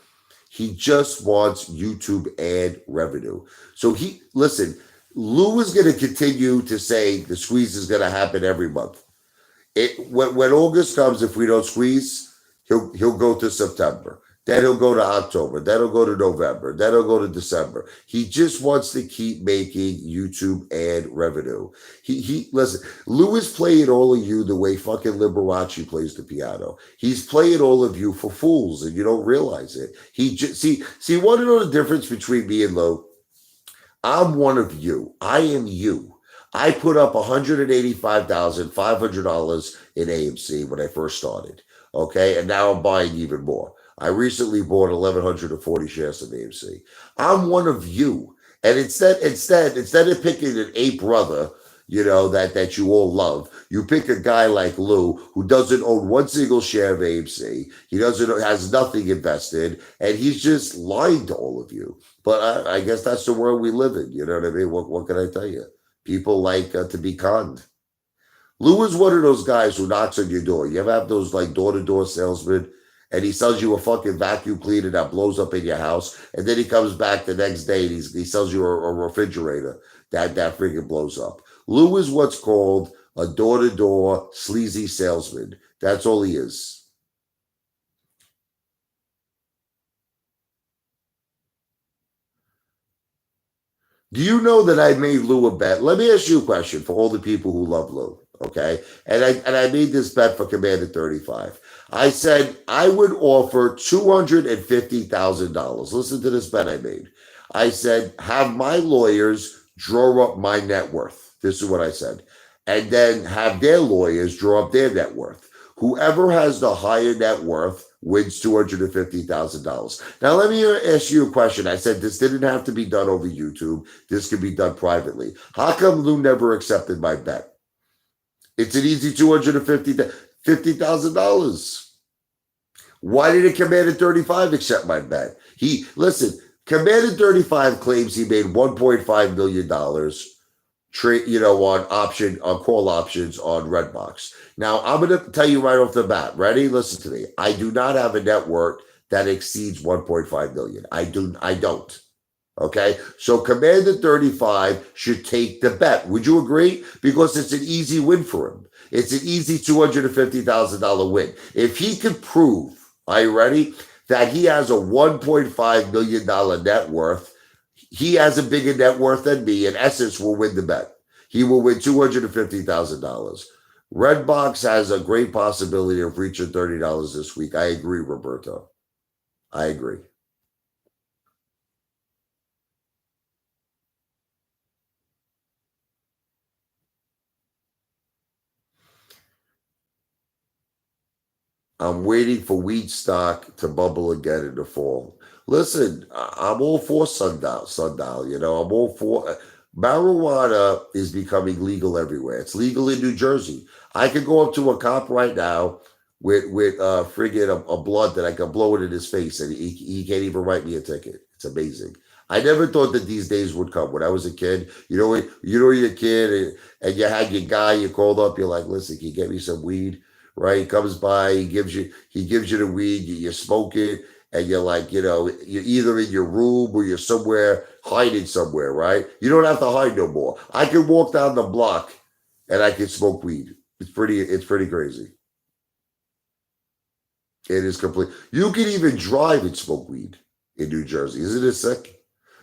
He just wants YouTube ad revenue. So listen, Lou is going to continue to say the squeeze is going to happen every month. When August comes, if we don't squeeze, he'll go to September. Then he'll go to October. Then he'll go to November. Then he'll go to December. He just wants to keep making YouTube ad revenue. He listen. Lou is playing all of you the way fucking Liberace plays the piano. He's playing all of you for fools, and you don't realize it. He just see. Want to know the difference between me and Lou? I'm one of you. I am you. I put up $185,500 in AMC when I first started. Okay. And now I'm buying even more. I recently bought 1,140 shares of AMC. I'm one of you. And instead of picking an ape brother, that you all love, you pick a guy like Lou who doesn't own one single share of AMC. He doesn't has nothing invested, and he's just lying to all of you. But I guess that's the world we live in. You know what I mean? What can I tell you? People like to be conned. Lou is one of those guys who knocks on your door. You ever have those like door-to-door salesmen, and he sells you a fucking vacuum cleaner that blows up in your house, and then he comes back the next day and he sells you a refrigerator that freaking blows up. Lou is what's called a door-to-door sleazy salesman. That's all he is. Do you know that I made Lou a bet? Let me ask you a question for all the people who love Lou. Okay. And I made this bet for Commander 35. I said I would offer $250,000. Listen to this bet I made. I said, have my lawyers draw up my net worth. This is what I said. And then have their lawyers draw up their net worth. Whoever has the higher net worth wins $250,000. Now, let me ask you a question. I said this didn't have to be done over YouTube. This could be done privately. How come Lou never accepted my bet? It's an easy $250,000. Why didn't Commander 35 accept my bet? Listen, Commander 35 claims he made $1.5 million on call options on Redbox. Now, I'm going to tell you right off the bat. Ready? Listen to me. I do not have a net worth that exceeds 1.5 million. I don't. Okay. So Commander 35 should take the bet. Would you agree? Because it's an easy win for him. It's an easy $250,000 win. If he could prove, are you ready? That he has a $1.5 million net worth, he has a bigger net worth than me. In essence, will win the bet. He will win $250,000. Redbox has a great possibility of reaching $30 this week. I agree, Roberto. I agree. I'm waiting for weed stock to bubble again in the fall. Listen, I'm all for sundial. I'm all for marijuana is becoming legal everywhere. It's legal in New Jersey. I could go up to a cop right now with friggin' a blunt that I can blow it in his face, and he can't even write me a ticket. It's amazing. I never thought that these days would come. When I was a kid, you're a kid, and you had your guy. You called up. You're like, listen, can you get me some weed? Right? He comes by, he gives you the weed, you smoke it, and you're like, you're either in your room or you're somewhere hiding somewhere, right? You don't have to hide no more. I can walk down the block and I can smoke weed. It's pretty crazy. It is complete. You can even drive and smoke weed in New Jersey. Isn't it sick?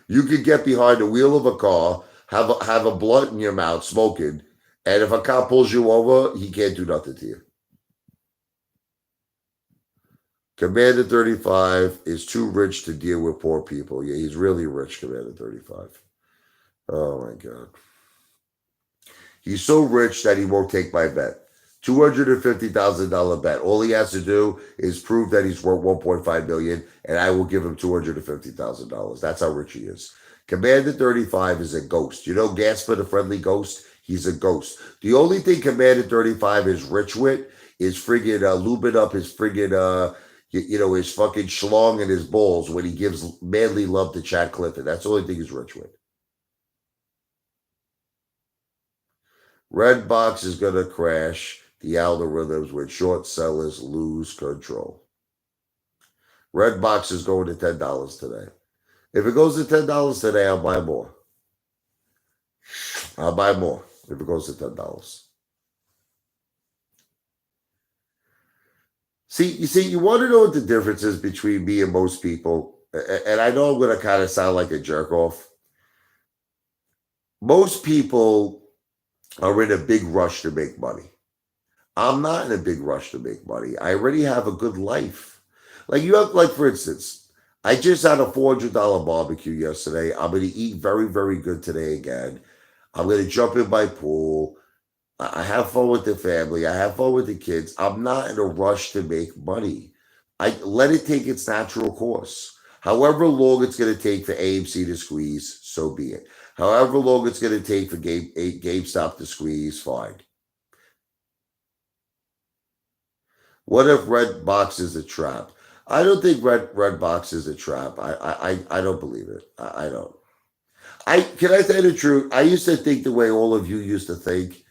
You could get behind the wheel of a car, have a blunt in your mouth, smoking, and if a cop pulls you over, he can't do nothing to you. Commander 35 is too rich to deal with poor people. Yeah, he's really rich, Commander 35. Oh my God. He's so rich that he won't take my bet. $250,000 bet. All he has to do is prove that he's worth 1.5 million, and I will give him $250,000. That's how rich he is. Commander 35 is a ghost. You know Gasper, the friendly ghost? He's a ghost. The only thing Commander 35 is rich with is friggin' lubing up his friggin' his fucking schlong and his balls when he gives manly love to Chad Clifford. That's the only thing he's rich with. Redbox is going to crash. The algorithms when short sellers lose control. Redbox is going to $10 today. If it goes to $10 today, I'll buy more. I'll buy more if it goes to $10. You want to know what the difference is between me and most people? And I know I'm going to kind of sound like a jerk off. Most people are in a big rush to make money. I'm not in a big rush to make money. I already have a good life. Like you have, like for instance, I just had a $400 barbecue yesterday. I'm going to eat very, very good today again. I'm going to jump in my pool. I have fun with the family. I have fun with the kids. I'm not in a rush to make money. I let it take its natural course. However long it's going to take for AMC to squeeze, so be it. However long it's going to take for GameStop to squeeze, fine. What if Redbox is a trap? I don't think Redbox is a trap. I don't believe it. I don't. I can I tell you the truth? I used to think the way all of you used to think,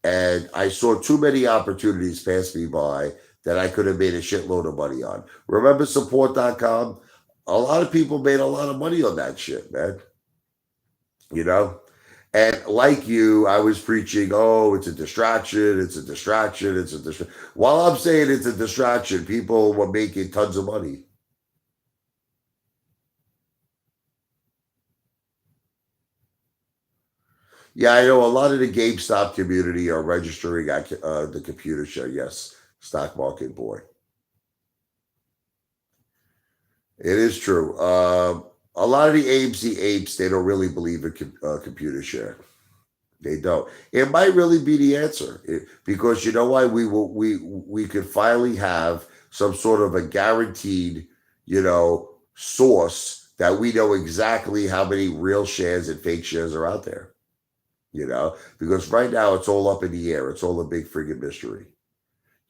and I saw too many opportunities pass me by that I could have made a shitload of money on. Remember support.com? A lot of people made a lot of money on that shit, man. You know? And like you, I was preaching, oh, it's a distraction, it's a distraction, it's a distraction. While I'm saying it's a distraction, people were making tons of money. Yeah, I know a lot of the GameStop community are registering at the computer share. Yes, stock market boy. It is true. A lot of the AMC apes, they don't really believe in computer share. They don't. It might really be the answer because you know why we could finally have some sort of a guaranteed, source that we know exactly how many real shares and fake shares are out there. Because right now it's all up in the air. It's all a big friggin' mystery.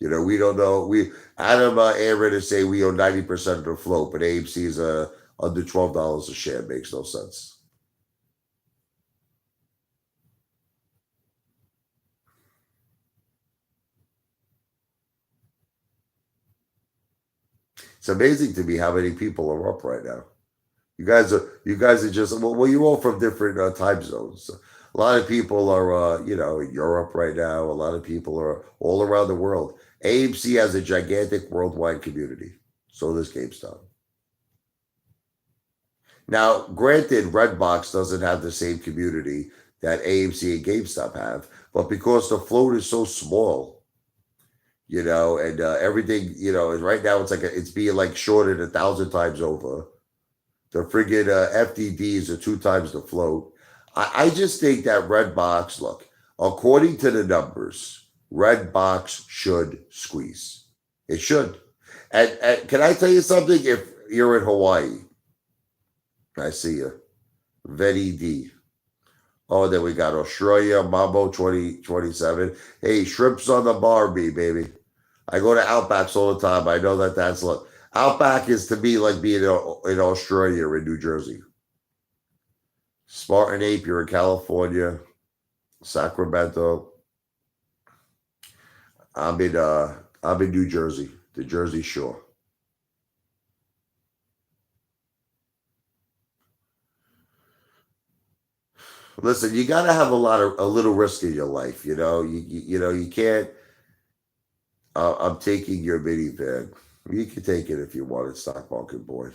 We don't know. We Adam Aaron is saying we own 90% of the float, but AMC is under $12 a share. Makes no sense. It's amazing to me how many people are up right now. You guys are just well you're all from different time zones. A lot of people are in Europe right now. A lot of people are all around the world. AMC has a gigantic worldwide community. So does GameStop. Now, granted, Redbox doesn't have the same community that AMC and GameStop have, but because the float is so small, and everything, and right now it's being like shorted 1,000 times over. The friggin' FDDs are 2 times the float. I just think that Redbox, look, according to the numbers, Redbox should squeeze. It should. And can I tell you something? If you're in Hawaii, I see you. Vedi D. Oh, then we got Australia, Mambo 2027. Hey, shrimps on the Barbie, baby. I go to Outbacks all the time. I know that's look. Outback is to me like being in Australia or in New Jersey. Spartan Ape, you're in California, Sacramento. I'm in New Jersey, the Jersey Shore. Listen, you got to have a little risk in your life. You can't. I'm taking your minivan. You can take it if you want it, stock market boy.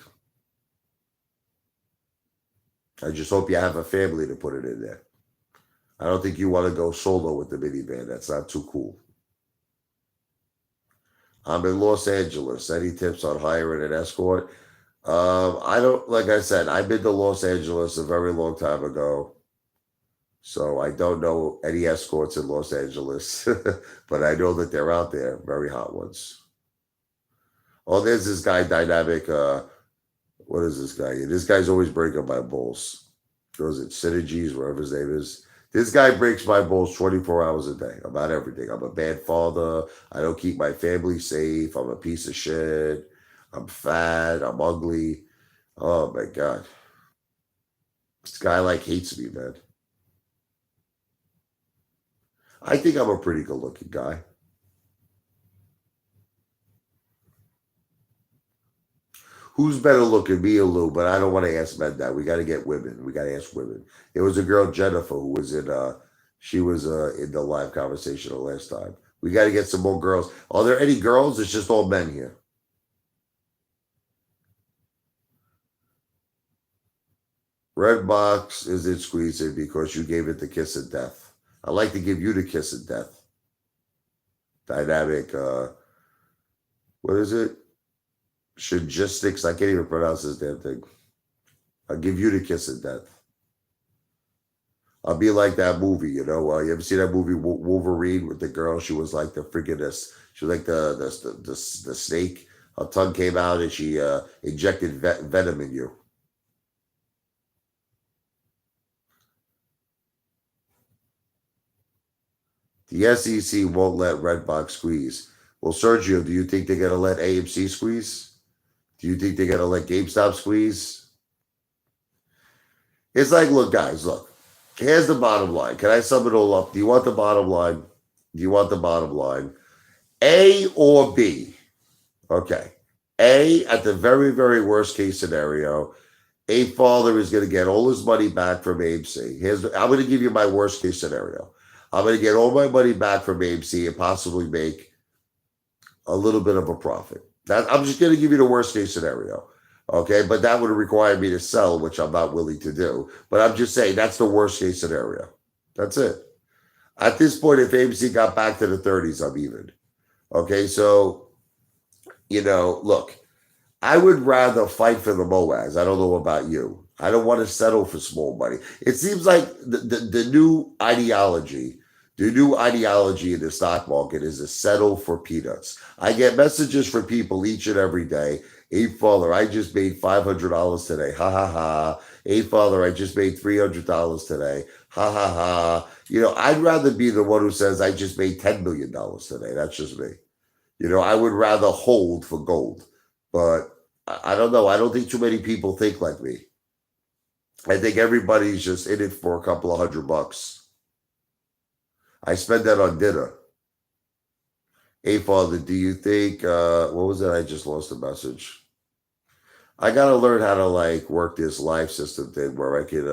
I just hope you have a family to put it in there. I don't think you want to go solo with the minivan. That's not too cool. I'm in Los Angeles. Any tips on hiring an escort? I don't, like I said, I've been to Los Angeles a very long time ago. So I don't know any escorts in Los Angeles, but I know that they're out there, very hot ones. Oh, there's this guy, Dynamic. What is this guy? This guy's always breaking my balls. Goes it Synergies, wherever his name is. This guy breaks my balls 24 hours a day about everything. I'm a bad father. I don't keep my family safe. I'm a piece of shit. I'm fat. I'm ugly. Oh my God. This guy like hates me, man. I think I'm a pretty good looking guy. Who's better looking, me or Lou? But I don't want to ask men that. We got to get women. We got to ask women. It was a girl, Jennifer, who was in. She was in the live conversation the last time. We got to get some more girls. Are there any girls? It's just all men here. Redbox isn't squeezing because you gave it the kiss of death. I like to give you the kiss of death. Dynamic. What is it? Shagistics. I can't even pronounce this damn thing. I'll give you the kiss of death. I'll be like that movie, you know. You ever see that movie Wolverine with the girl? She was like the freaking this. She was like the snake. Her tongue came out and she injected venom in you. The SEC won't let Redbox squeeze. Well, Sergio, do you think they're gonna let AMC squeeze? Do you think they're gonna let GameStop squeeze? It's like, look, guys, look. Here's the bottom line. Can I sum it all up? Do you want the bottom line? Do you want the bottom line? A or B? Okay. A, at the very, very worst case scenario, Apefather is going to get all his money back from AMC. I'm going to give you my worst case scenario. I'm going to get all my money back from AMC and possibly make a little bit of a profit. I'm just going to give you the worst case scenario. Okay, but that would require me to sell, which I'm not willing to do. But I'm just saying that's the worst case scenario. That's it. At this point, if AMC got back to the 30s, I'm even. Okay, so, look, I would rather fight for the MOAs. I don't know about you. I don't want to settle for small money. It seems like the new ideology, in the stock market is to settle for peanuts. I get messages from people each and every day. Apefather, I just made $500 today. Ha ha ha. Apefather, I just made $300 today. Ha ha ha. I'd rather be the one who says I just made $10 million today. That's just me. I would rather hold for gold. But I don't know. I don't think too many people think like me. I think everybody's just in it for a couple of $100. I spent that on dinner. Hey, Father, do you think, what was it? I just lost the message. I got to learn how to work this live system thing where I can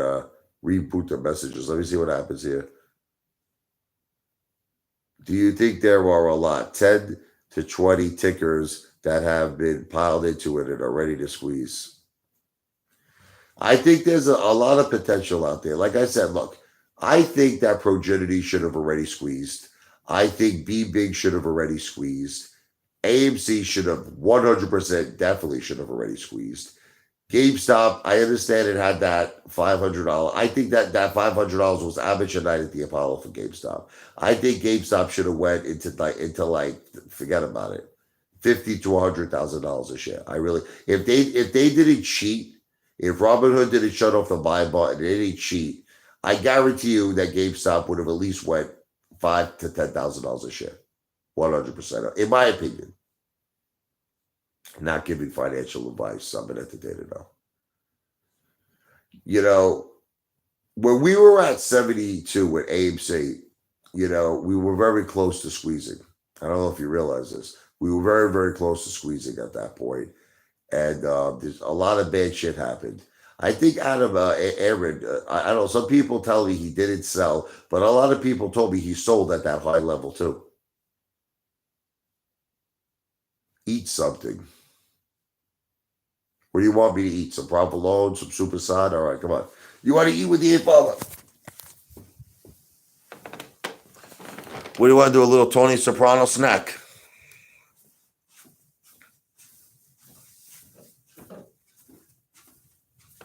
reboot the messages. Let me see what happens here. Do you think there are a lot, 10 to 20 tickers that have been piled into it and are ready to squeeze? I think there's a lot of potential out there. Like I said, look, I think that Progeny should have already squeezed. I think Be Big should have already squeezed. AMC should have 100% definitely should have already squeezed. GameStop, I understand it had that $500. I think that $500 was amateur night at the Apollo for GameStop. I think GameStop should have went into forget about it, $50,000 to $100,000 a share. I really, if they didn't cheat, if Robinhood didn't shut off the buy button, they didn't cheat, I guarantee you that GameStop would have at least went $5,000 to $10,000 a share, 100%. In my opinion. Not giving financial advice. I'm an entertainer now. When we were at 72 with AMC, we were very close to squeezing. I don't know if you realize this. We were very, very close to squeezing at that point. And there's a lot of bad shit happened. I think Aaron, I don't know, some people tell me he didn't sell, but a lot of people told me he sold at that high level too. Eat something. What do you want me to eat? Some provolone, some superside? All right, come on. You want to eat with the Apefather? What do you want to do? A little Tony Soprano snack?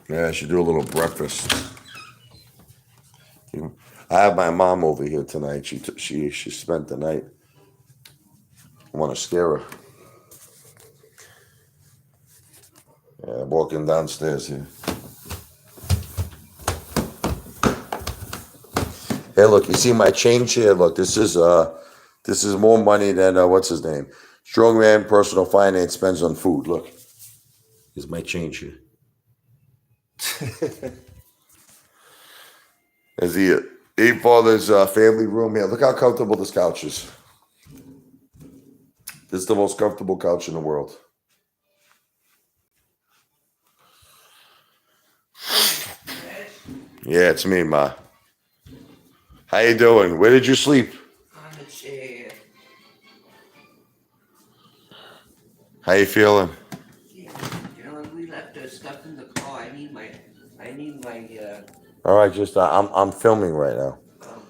Yeah, I should do a little breakfast. I have my mom over here tonight. She spent the night. I want to scare her. Yeah, I'm walking downstairs here. Hey, look, you see my change here? Look, this is more money than what's his name? Strongman Personal Finance spends on food. Look, here's my change here. There's the Apefather's family room here. Look how comfortable this couch is. This is the most comfortable couch in the world. Yeah, it's me, Ma. How you doing? Where did you sleep? On the chair. How you feeling? Yeah, we left our stuff in the car. I need my. All right, just I'm filming right now. Oh,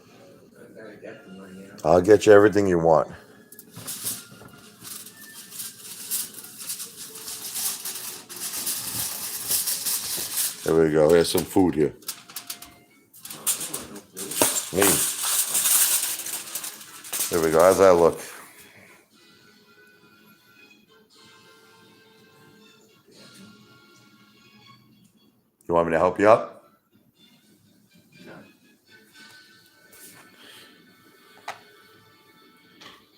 I gotta get the money out. I'll get you everything you want. There we go. Here's some food here. Oh, I don't want no food. Me. There we go. How's that look? You want me to help you up? No.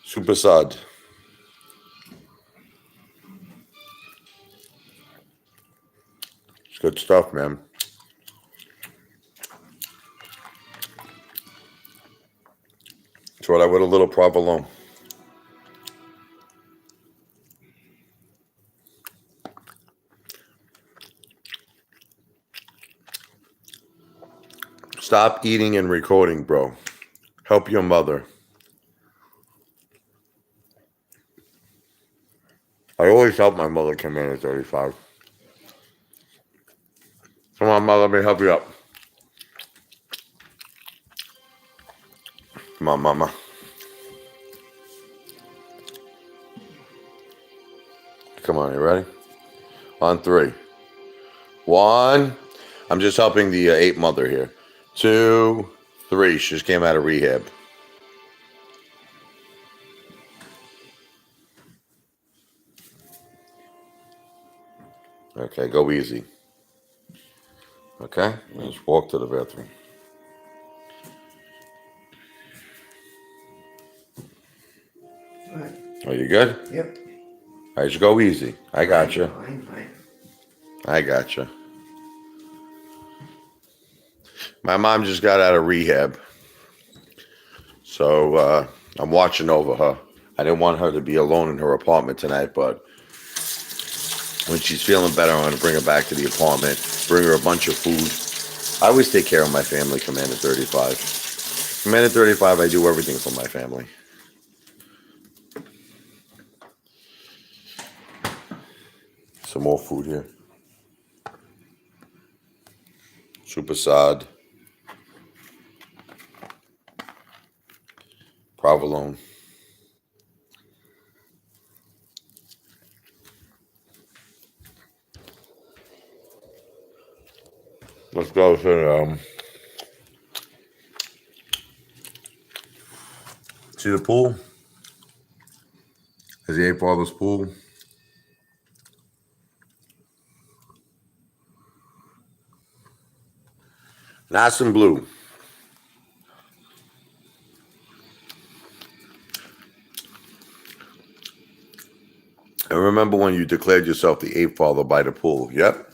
Super sad. It's good stuff, man. That's what I would a little provolone. Stop eating and recording, bro. Help your mother. I always help my mother come in at 35. Come on, mother, let me help you up. Come on, mama. Come on, you ready? On three. One. I'm just helping the ape mother here. 2, 3. She just came out of rehab. Okay, go easy. Okay, let's walk to the bathroom. All right. Are you good? Yep. All right, just go easy. I got you. Fine. I got you. My mom just got out of rehab, so I'm watching over her. I didn't want her to be alone in her apartment tonight, but when she's feeling better, I'm going to bring her back to the apartment, bring her a bunch of food. I always take care of my family, Commander 35. Commander 35, I do everything for my family. Some more food here. Super sad. Provolone. Let's go to see the pool. Is the Apefather's pool? Nice and blue. I remember when you declared yourself the Apefather by the pool. Yep.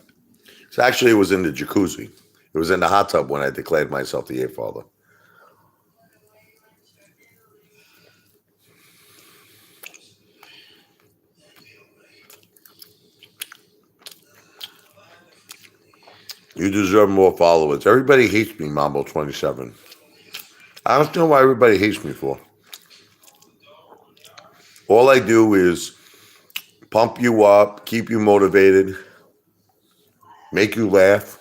So actually, it was in the jacuzzi. It was in the hot tub when I declared myself the Apefather. You deserve more followers. Everybody hates me, Mambo27. I don't know why everybody hates me for. All I do is pump you up, keep you motivated, make you laugh.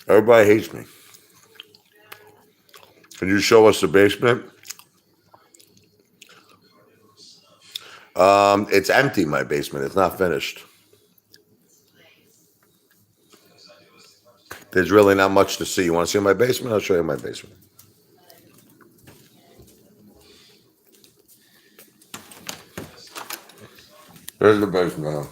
Everybody hates me. Can you show us the basement? It's empty, my basement. It's not finished. There's really not much to see. You want to see my basement? I'll show you my basement. There's the basement.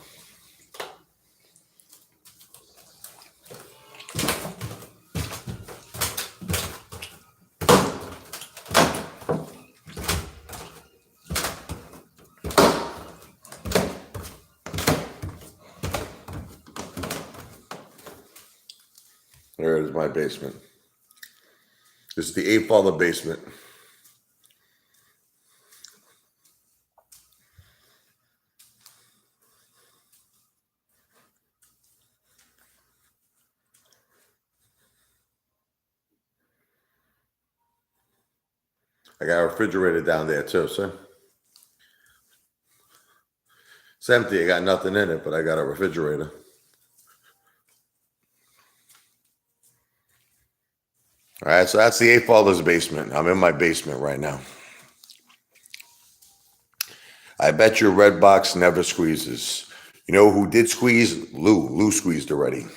There is my basement. This is the Apefather basement. I got a refrigerator down there too, see? It's empty. I got nothing in it, but I got a refrigerator. All right, so that's the Apefather's basement. I'm in my basement right now. I bet your Redbox never squeezes. You know who did squeeze? Lou. Lou squeezed already.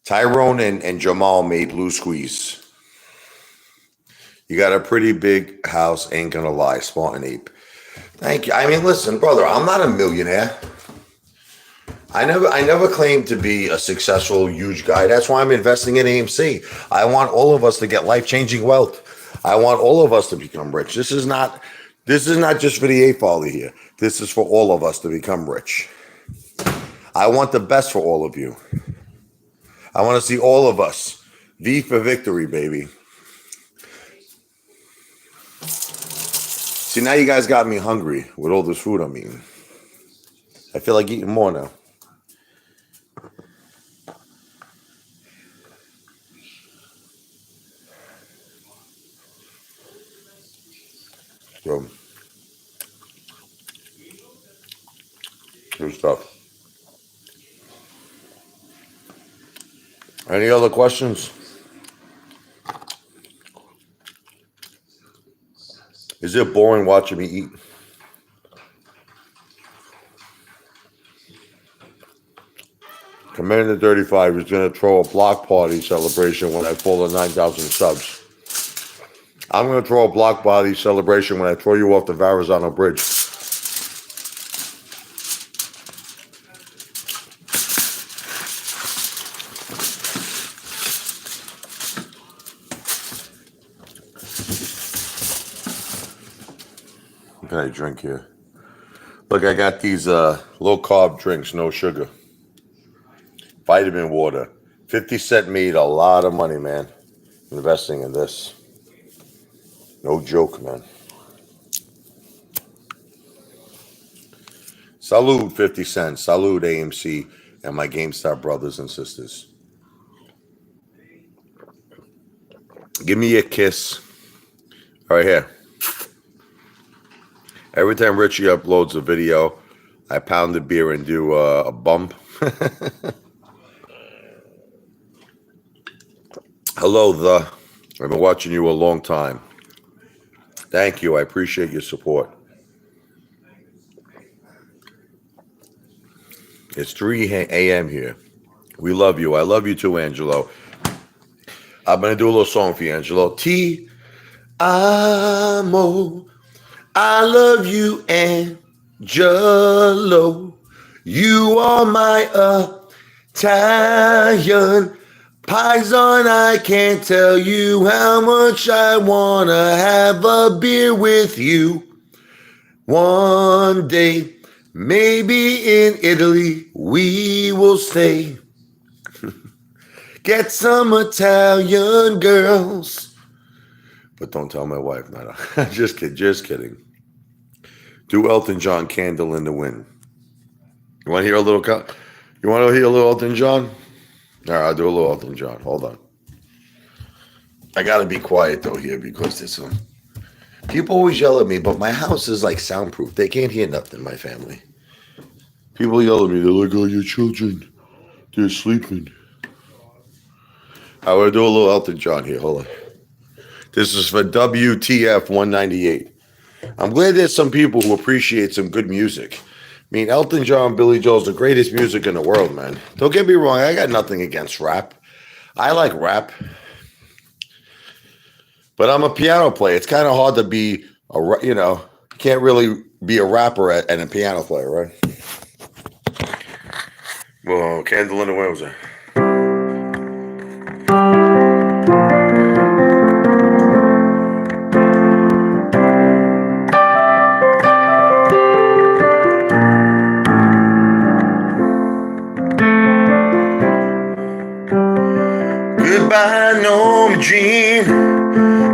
Tyrone and Jamal made Lou squeeze. You got a pretty big house, ain't gonna lie, Spartan Ape. Thank you. I mean, listen, brother, I'm not a millionaire. I never claimed to be a successful, huge guy. That's why I'm investing in AMC. I want all of us to get life-changing wealth. I want all of us to become rich. This is not just for the Apefather here. This is for all of us to become rich. I want the best for all of you. I want to see all of us. V for victory, baby. See, now you guys got me hungry with all this food I'm eating. I feel like eating more now. So, good stuff. Any other questions? Is it boring watching me eat? Commander 35 is going to throw a block party celebration when I fall to 9,000 subs. I'm going to throw a block party celebration when I throw you off the Verrazano Bridge. What can I drink here? Look, I got these low-carb drinks, no sugar. Vitamin water. 50 Cent made a lot of money, man, investing in this. No joke, man. Salute 50 Cent. Salute AMC and my GameStop brothers and sisters. Give me a kiss. Right here. Every time Richie uploads a video, I pound a beer and do a bump. Hello, I've been watching you a long time. Thank you. I appreciate your support. It's 3 a.m. here. We love you. I love you too, Angelo. I'm going to do a little song for you, Angelo. Ti amo. I love you, Angelo. You are my Italian paisan. I can't tell you how much I want to have a beer with you. One day, maybe in Italy, we will stay. Get some Italian girls. But don't tell my wife. No. Just kidding. Do Elton John, Candle in the Wind. You want to hear a little? You want to hear a little Elton John? All right, I'll do a little Elton John. Hold on. I gotta be quiet though here because there's some people always yell at me, but my house is like soundproof. They can't hear nothing. My family. People yell at me. They're like, "Oh, your children, they're sleeping." I want to do a little Elton John here. Hold on. This is for WTF 198. I'm glad there's some people who appreciate some good music. I mean, Elton John, Billy Joel's the greatest music in the world, man. Don't get me wrong. I got nothing against rap. I like rap. But I'm a piano player. It's kind of hard to be, can't really be a rapper and a piano player, right? Well, Candle in the Wind was there. Goodbye, Norma Jean.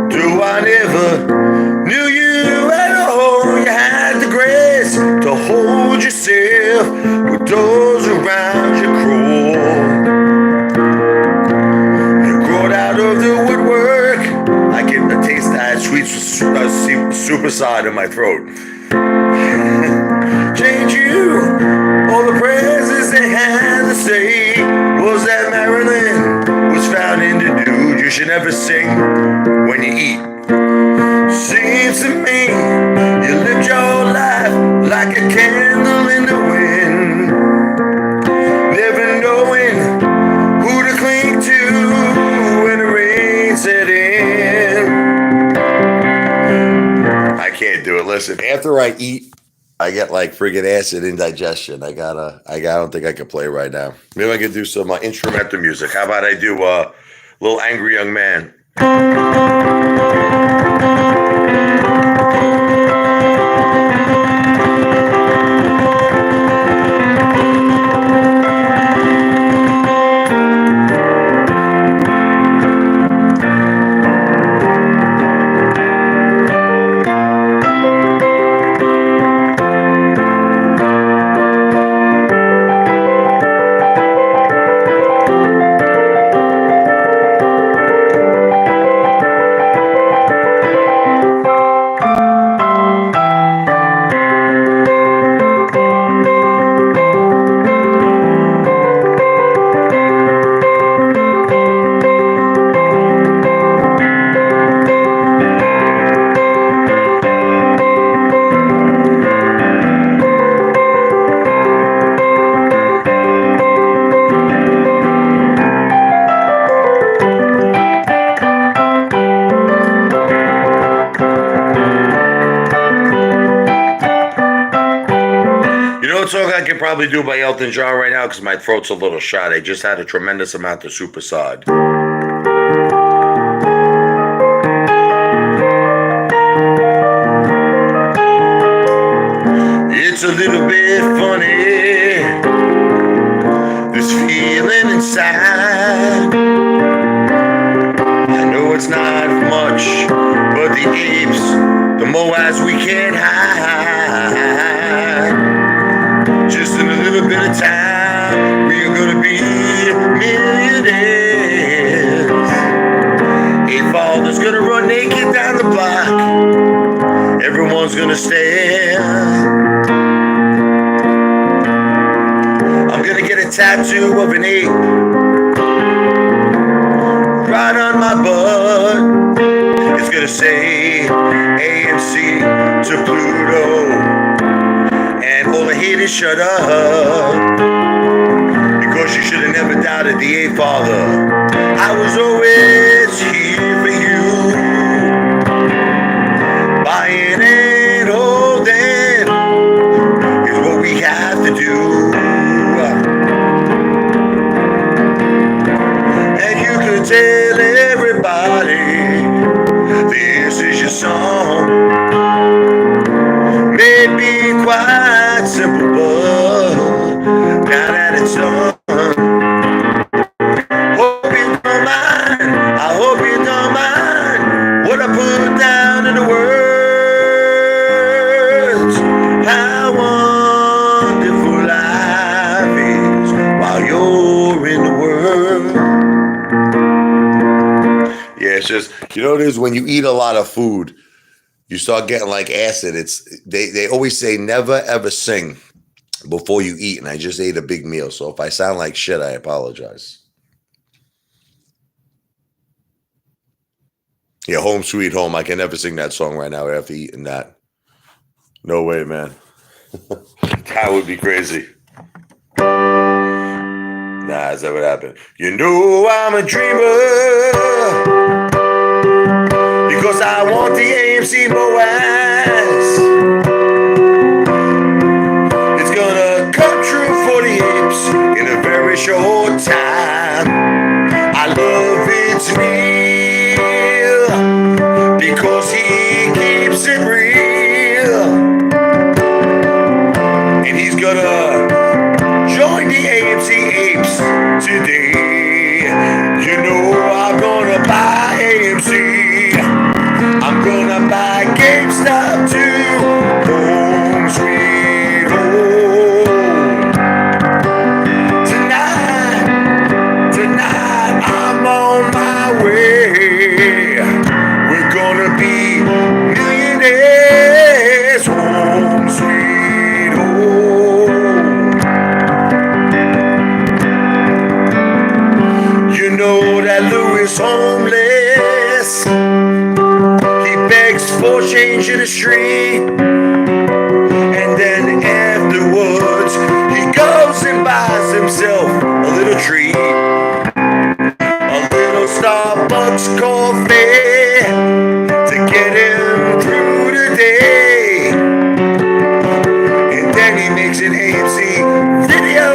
Though I never knew you at all, you had the grace to hold yourself with doors around you cruel. You crawled out of the woodwork. I get a taste that super side in my throat. Change you. All the praises they had to say was that Marilyn was found in the dude you should never sing when you eat. Seems to me you lived your life like a candle in the wind, never knowing who to cling to when the rain set in. I can't do it. Listen, after I eat, I get like friggin' acid indigestion. I don't think I can play right now. Maybe I could do some instrumental music. How about I do Little Angry Young Man? Song I can probably do by Elton John right now because my throat's a little shot. I just had a tremendous amount of super sod. It's a little bit funny, this feeling inside. I know it's not much, but the apes, the moas we can't hide. Just in a little bit of time, we are gonna be millionaires. Apefather's gonna run naked down the block. Everyone's gonna stare. I'm gonna get a tattoo of an ape right on my butt. It's gonna say AMC to Pluto. And all the haters shut up, because you should have never doubted the Apefather. I was always here for you, buying and holding is what we have to do. And you could tell everybody this is your song. Maybe quite simple, but now that it's done, hope you don't mind. I hope you don't mind what I put down in the words. How wonderful life is while you're in the world. Yeah, it's just, you know what it is when you eat a lot of food, you start getting like acid. They always say never ever sing before you eat, and I just ate a big meal. So if I sound like shit, I apologize. Yeah, Home Sweet Home. I can never sing that song right now after eating that. No way, man. That would be crazy. Nah, that's not what happened. You know I'm a dreamer, because I want the AMC Moas. It's gonna come true for the apes in a very short time. I love it's real, because he keeps it real. And he's gonna join the AMC apes today. You know I'm gonna buy AMC. I'm gonna buy GameStop too. Home sweet home. Tonight I'm on my way. We're gonna be change in the street. And then afterwards, he goes and buys himself a little treat. A little Starbucks coffee to get him through the day. And then he makes an AMC video,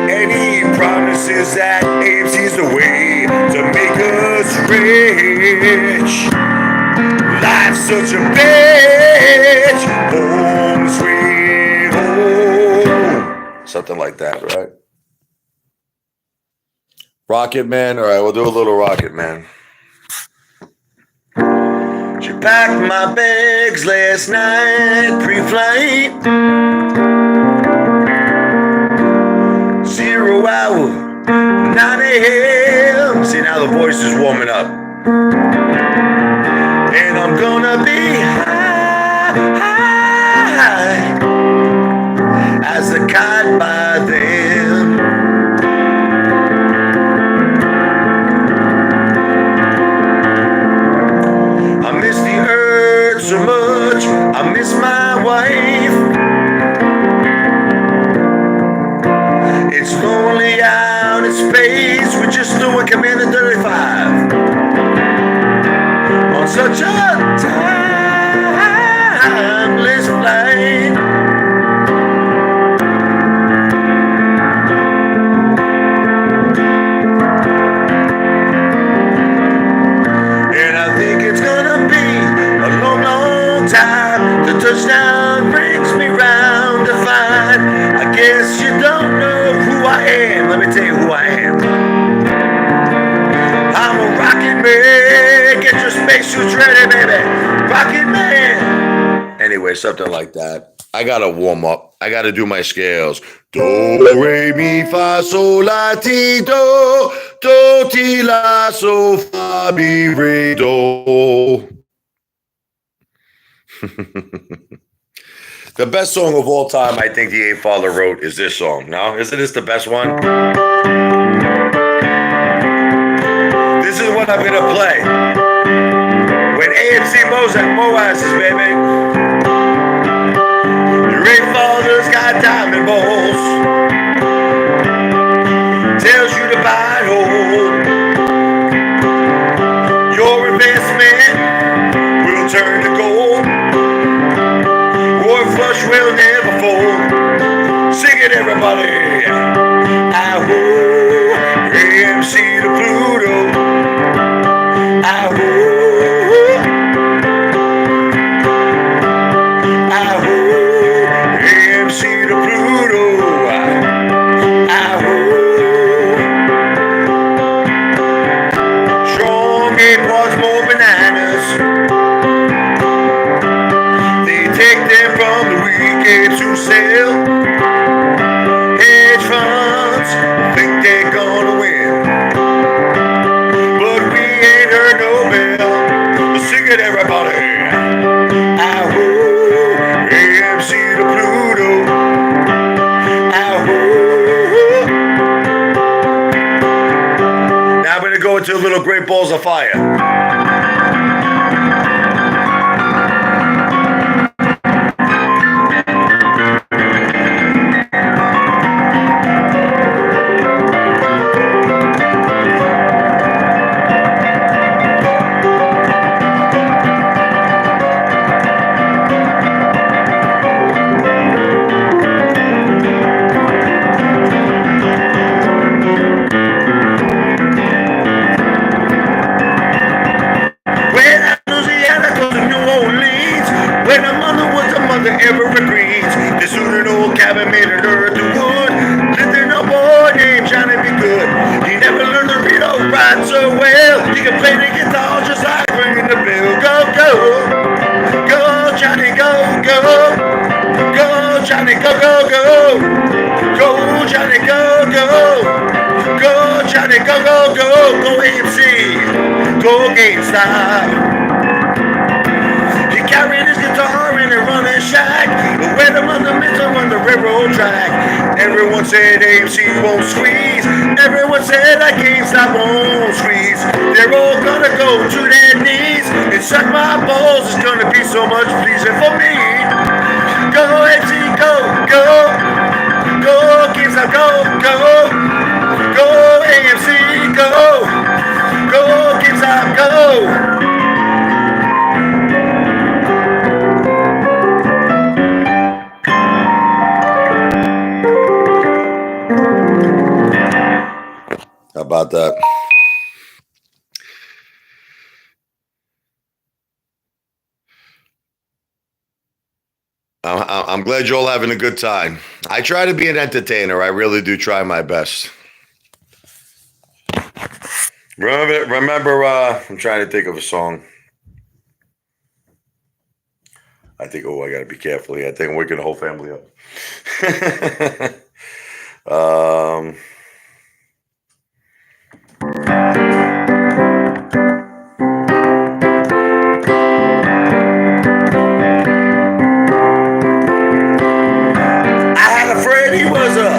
and he promises that AMC's the way to make us rich. Life's such a bitch. Home sweet home. Something like that, right? Rocket Man. All right, we'll do a little Rocket Man. She packed my bags last night, pre-flight. 0 hour, 9 a.m. See, now the voice is warming up. And I'm gonna be high as a kite by then. I miss the earth so much, I miss my wife. It's lonely out in space, we're just doing Commander 35 on such a timeless flight. And I think it's gonna be a long, long time. The touchdown brings me round to find. I guess you don't know who I am. Let me tell you who I am. I'm a rocket man. Get your spacesuits ready, baby. Rocket man. Anyway, something like that. I gotta warm up. I gotta do my scales. Do, re, mi, fa, sol, la, ti, do. Do, ti, la, so, fa, mi, re, do. The best song of all time, I think the Apefather wrote, is this song. Now, isn't this the best one? This is what I'm gonna play when AMC Moases, baby. Your Apefather's got diamond balls, tells you to buy and hold. Your investment will turn to gold. War flush will never fold. Sing it, everybody. Ahoo, AMC to Pluto. Ahoo, ahoo, AMC to Pluto. Ahoo. Strong apepods, more bananas. Take them from the weekend to sell. Hedge funds think they're gonna win, but we ain't heard no bell. Sing it, everybody. Ahoo, AMC to Pluto. Ahoo. Now I'm gonna go into little great balls of fire. Evergreens, they suit an old cabin made of earth and wood. Lived in a boy named Johnny Be Good. He never learned to read or write so well. He could play the guitar just like ringing the bell. Go, go, go, Johnny, go, go, go, Johnny, go, go, go, go, Johnny, go, go, go, Johnny, go, go, go, go AMC, go GameStop. He carried his guitar in a running shack, where the mother miss on the railroad track. Everyone said AMC won't squeeze. Everyone said that GameStop won't squeeze. They're all gonna go to their knees and suck my balls. It's gonna be so much pleasing for me. Go AMC, go, go, go GameStop, go, go, go AMC, go, go GameStop, go. How about that? I'm glad you're all having a good time. I try to be an entertainer. I really do try my best. Remember, I'm trying to think of a song. I think, I got to be careful here. I think I'm waking the whole family up. I had a friend, he was a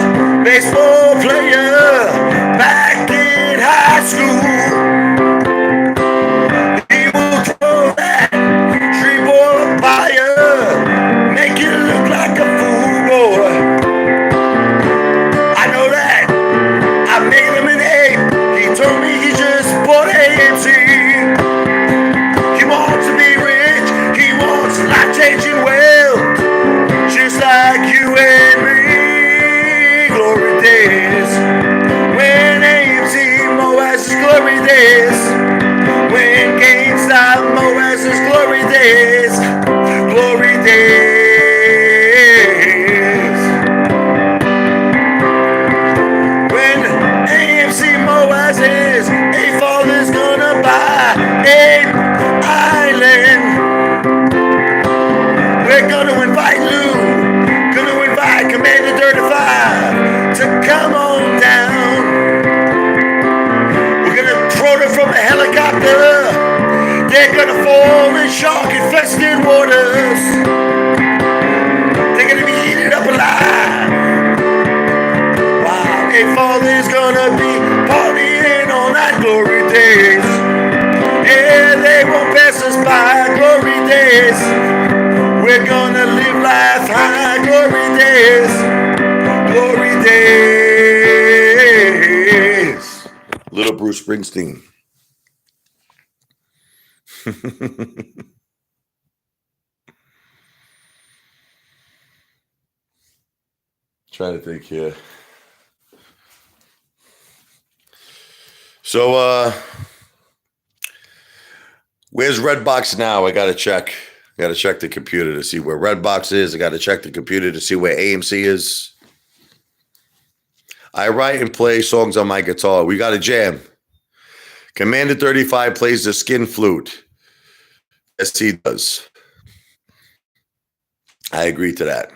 baseball player back in high school. He will throw that street ball fire, make you look like a fool, boy. I know that. I made him an ape. He told me he just bought AMC. He wants to be rich. He wants life-changing wealth, just like you and me. Glory days when AMC Moaz's glory days. When GameStop Moaz's glory days. Glory days. When AMC Moaz's Apefather's gonna buy Ape Island. We're gonna invite Lou, gonna invite Commander 35 to come on down. We're gonna throw them from a helicopter. They're gonna fall in shark-infested waters. They're gonna be eaten up alive. Wow, Apefather's gonna be partying all night. Glory days. Yeah, they won't pass us by. Glory days. We're gonna live life high. Glory days. Glory days. Little Bruce Springsteen. Trying to think here. So, where's Redbox now? I gotta check. I gotta check the computer to see where Redbox is. I gotta check the computer to see where AMC is. I write and play songs on my guitar. We got a jam. Commander 35 plays the skin flute. Yes, he does. I agree to that.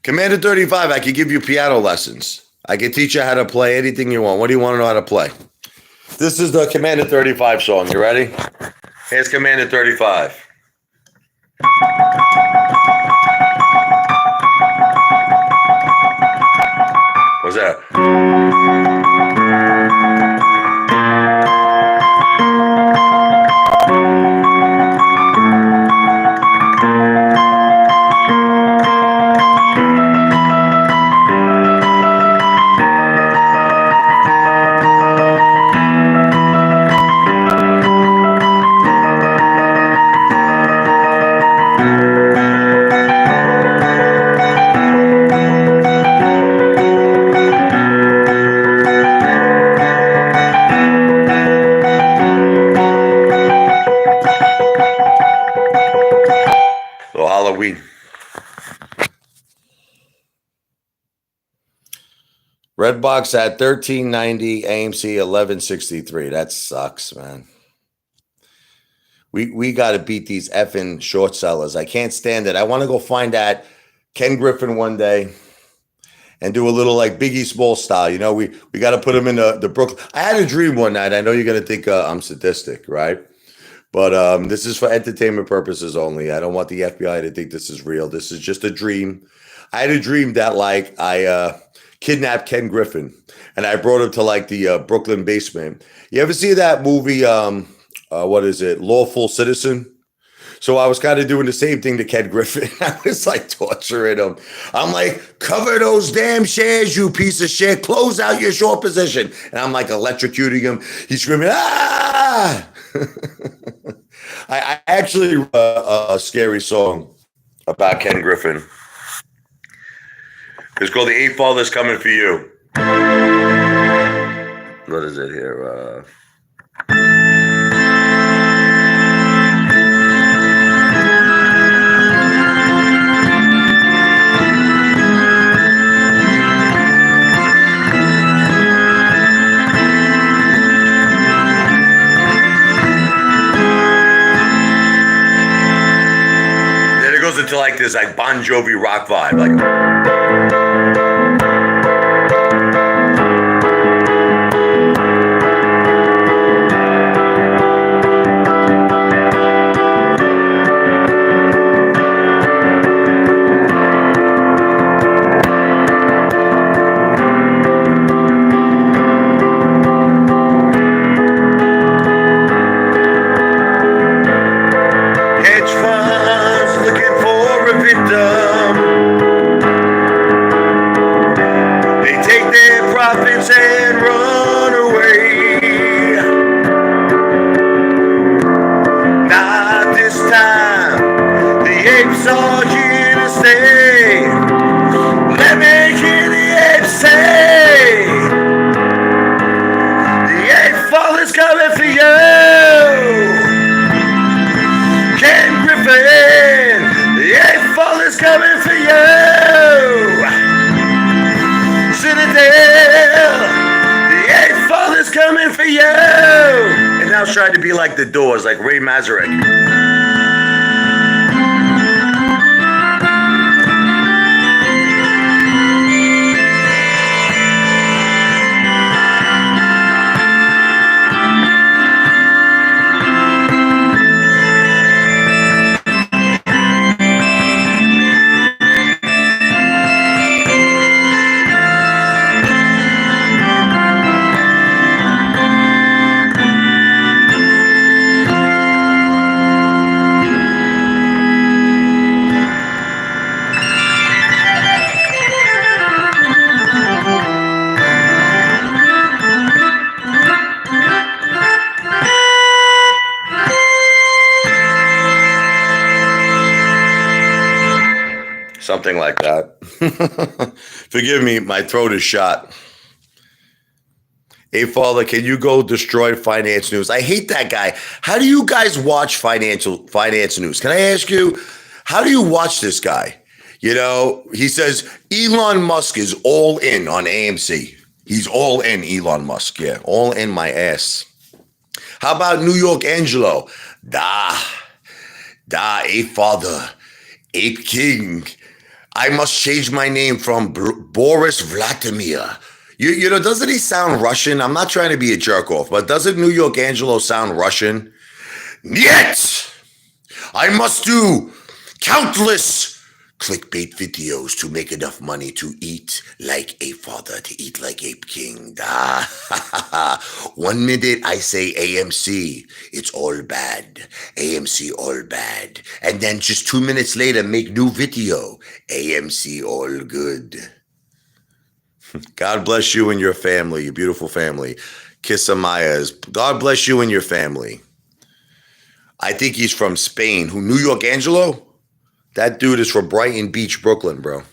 Commander 35, I can give you piano lessons. I can teach you how to play anything you want. What do you want to know how to play? This is the Commander 35 song. You ready? Here's Commander 35. What's that? Halloween. Redbox at $13.90, AMC $11.63. That sucks, man. We got to beat these effing short sellers. I can't stand it. I want to go find that Ken Griffin one day and do a little like Biggie Small style. You know, we got to put him in the Brooklyn. I had a dream one night. I know you're going to think I'm sadistic, right? But this is for entertainment purposes only. I don't want the FBI to think this is real. This is just a dream. I had a dream that like I kidnapped Ken Griffin and I brought him to like the Brooklyn basement. You ever see that movie? What is it? Lawful Citizen. So I was kind of doing the same thing to Ken Griffin. I was like torturing him. I'm like, cover those damn shares, you piece of shit. Close out your short position. And I'm like electrocuting him. He's screaming, ah! I actually wrote a scary song about Ken Griffin. It's called The Eight Fathers Coming for You. What is it here? Then it goes into like this like Bon Jovi rock vibe. Like hedge funds looking for a victim. They take their profits and run away. Not this time. The apes are here to stay. Let me hear the apes say, the eighth fall is coming for you. Ken Griffin, the eighth fall is coming for you. Citadel, the eighth fall is coming for you. And now try to be like the Doors, like Ray Manzarek. Something like that. Forgive me, my throat is shot. Hey, Father, can you go destroy finance news? I hate that guy. How do you guys watch finance news? Can I ask you, how do you watch this guy? You know, he says Elon Musk is all in on AMC. He's all in, Elon Musk. Yeah, all in my ass. How about New York Angelo? Ape Father, Ape King. I must change my name from Boris Vladimir. You know, doesn't he sound Russian? I'm not trying to be a jerk off, but doesn't New York Angelo sound Russian? Yet, I must do countless clickbait videos to make enough money to eat like a father, to eat like Ape King. 1 minute I say AMC, it's all bad. AMC all bad. And then just 2 minutes later, make new video. AMC all good. God bless you and your family, your beautiful family. Kiss Amaya's. God bless you and your family. I think he's from Spain. Who, New York Angelo? That dude is from Brighton Beach, Brooklyn, bro.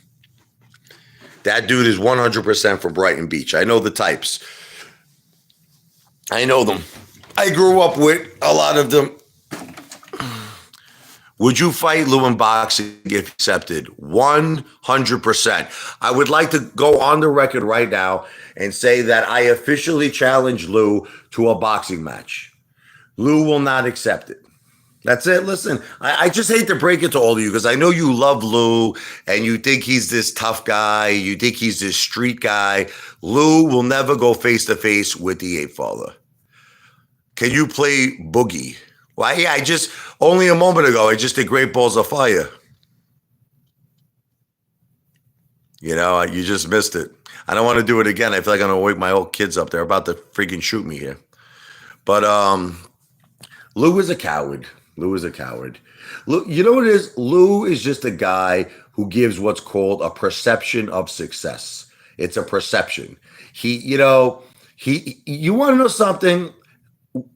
That dude is 100% from Brighton Beach. I know the types. I know them. I grew up with a lot of them. Would you fight Lou in boxing if accepted? 100%. I would like to go on the record right now and say that I officially challenge Lou to a boxing match. Lou will not accept it. That's it. Listen, I just hate to break it to all of you because I know you love Lou and you think he's this tough guy. You think he's this street guy. Lou will never go face to face with the Apefather. Can you play Boogie? Why? Yeah, I just only a moment ago I just did Great Balls of Fire. You just missed it. I don't want to do it again. I feel like I'm gonna wake my old kids up. They're about to freaking shoot me here. But Lou is a coward. Lou is a coward. Lou, you know what it is? Lou is just a guy who gives what's called a perception of success. It's a perception. You want to know something?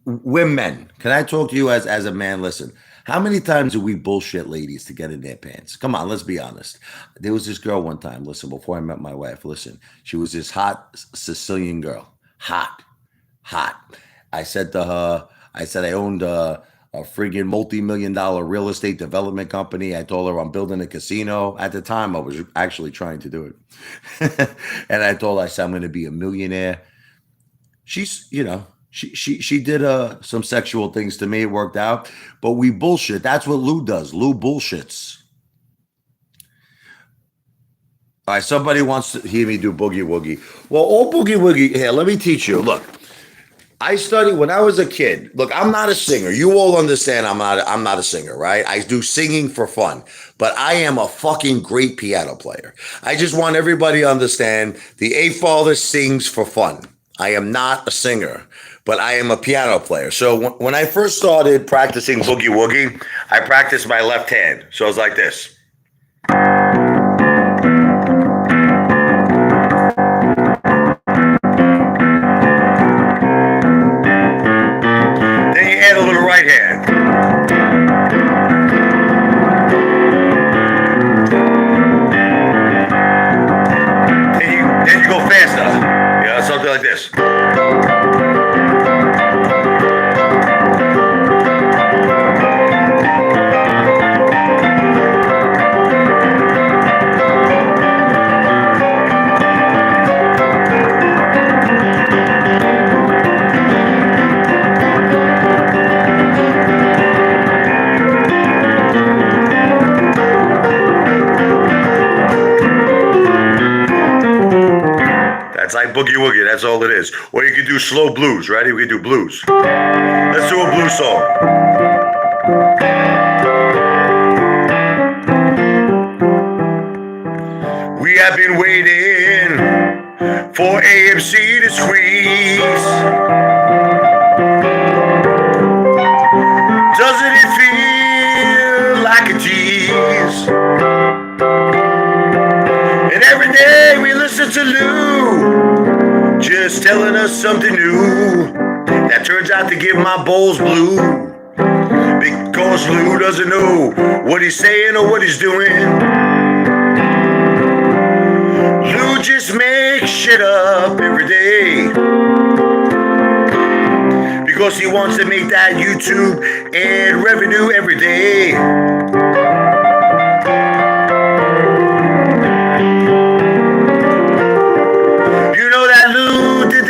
We're men. Can I talk to you as a man? Listen, how many times do we bullshit ladies to get in their pants? Come on, let's be honest. There was this girl one time. Listen, before I met my wife, listen, she was this hot Sicilian girl. Hot, hot. I said to her, I owned a friggin' multi-million-dollar real estate development company. I told her I'm building a casino. At the time, I was actually trying to do it. And I told her, I said, I'm going to be a millionaire. She did some sexual things to me. It worked out, but we bullshit. That's what Lou does. Lou bullshits. All right, somebody wants to hear me do boogie woogie. Well, all boogie woogie here. Let me teach you. Look, I studied when I was a kid. Look, I'm not a singer. You all understand I'm not a singer, right? I do singing for fun, but I am a fucking great piano player. I just want everybody to understand the Apefather sings for fun. I am not a singer, but I am a piano player. So when I first started practicing boogie woogie, I practiced my left hand. So it's like this. Then you add a little right hand. Then you go faster. Something like this. It's like boogie woogie, that's all it is. Or you can do slow blues. Ready? We can do blues. Let's do a blues song. We have been waiting for AMC to squeeze. Doesn't it feel like a tease? And every day we listen to Lou, just telling us something new that turns out to give my balls blue. Because Lou doesn't know what he's saying or what he's doing. Lou just makes shit up every day. Because he wants to make that YouTube ad revenue every day.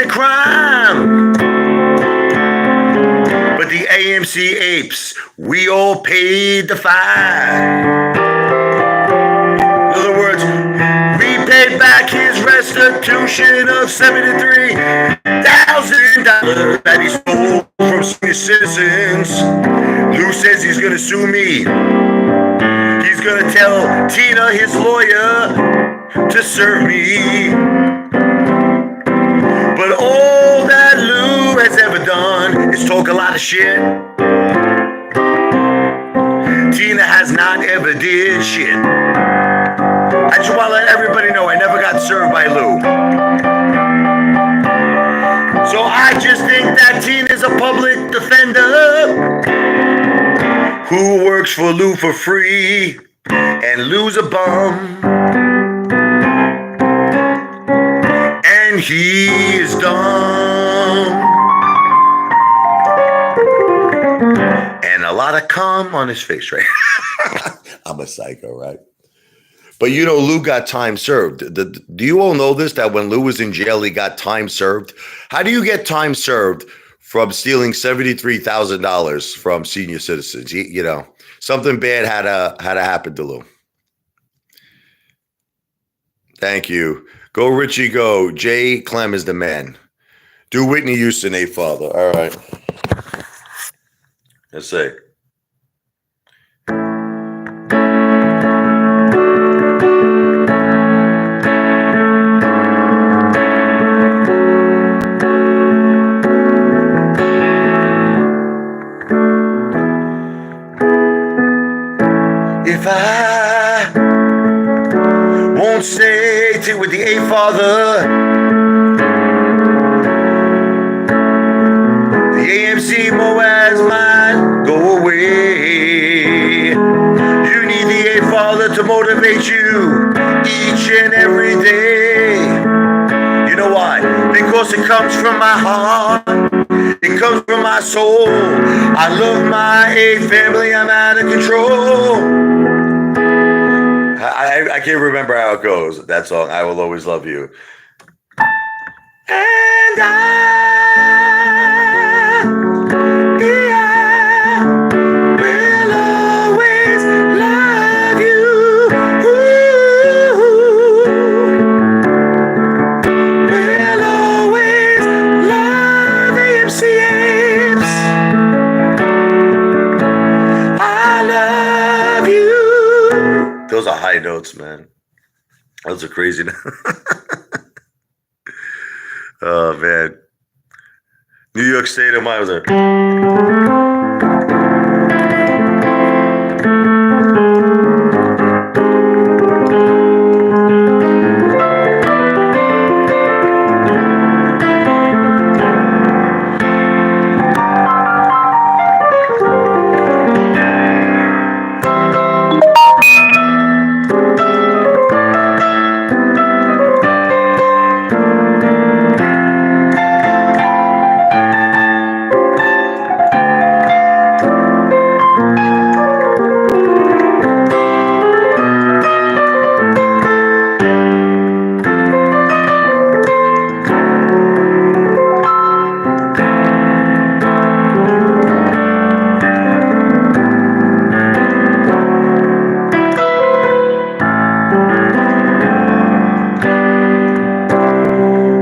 Crime. But the AMC apes, we all paid the fine. In other words, we paid back his restitution of $73,000 that he stole from senior citizens. Lou says he's going to sue me. He's going to tell Tina, his lawyer, to serve me. But all that Lou has ever done is talk a lot of shit. Tina has not ever did shit. I just want to let everybody know I never got served by Lou. So I just think that Tina's a public defender who works for Lou for free, and Lou's a bum. And he is dumb. And a lot of cum on his face, right? I'm a psycho, right? But Lou got time served. Do you all know this, that when Lou was in jail, he got time served? How do you get time served from stealing $73,000 from senior citizens? Something bad had to happen to Lou. Thank you. Go, Richie, go. Jay Clem is the man. Do Whitney Houston, Apefather. All right. Let's see. If I won't say it with the Apefather, the AMC Moaz might go away. You need the Apefather to motivate you each and every day. You know why? Because it comes from my heart. It comes from my soul. I love my A family. I'm out of control. I can't remember how it goes. That song, I Will Always Love You. And I will always love you. Will always love AMCMs. I love you. Those are high notes, man. Those are crazy. Oh, man. New York State of mind was there.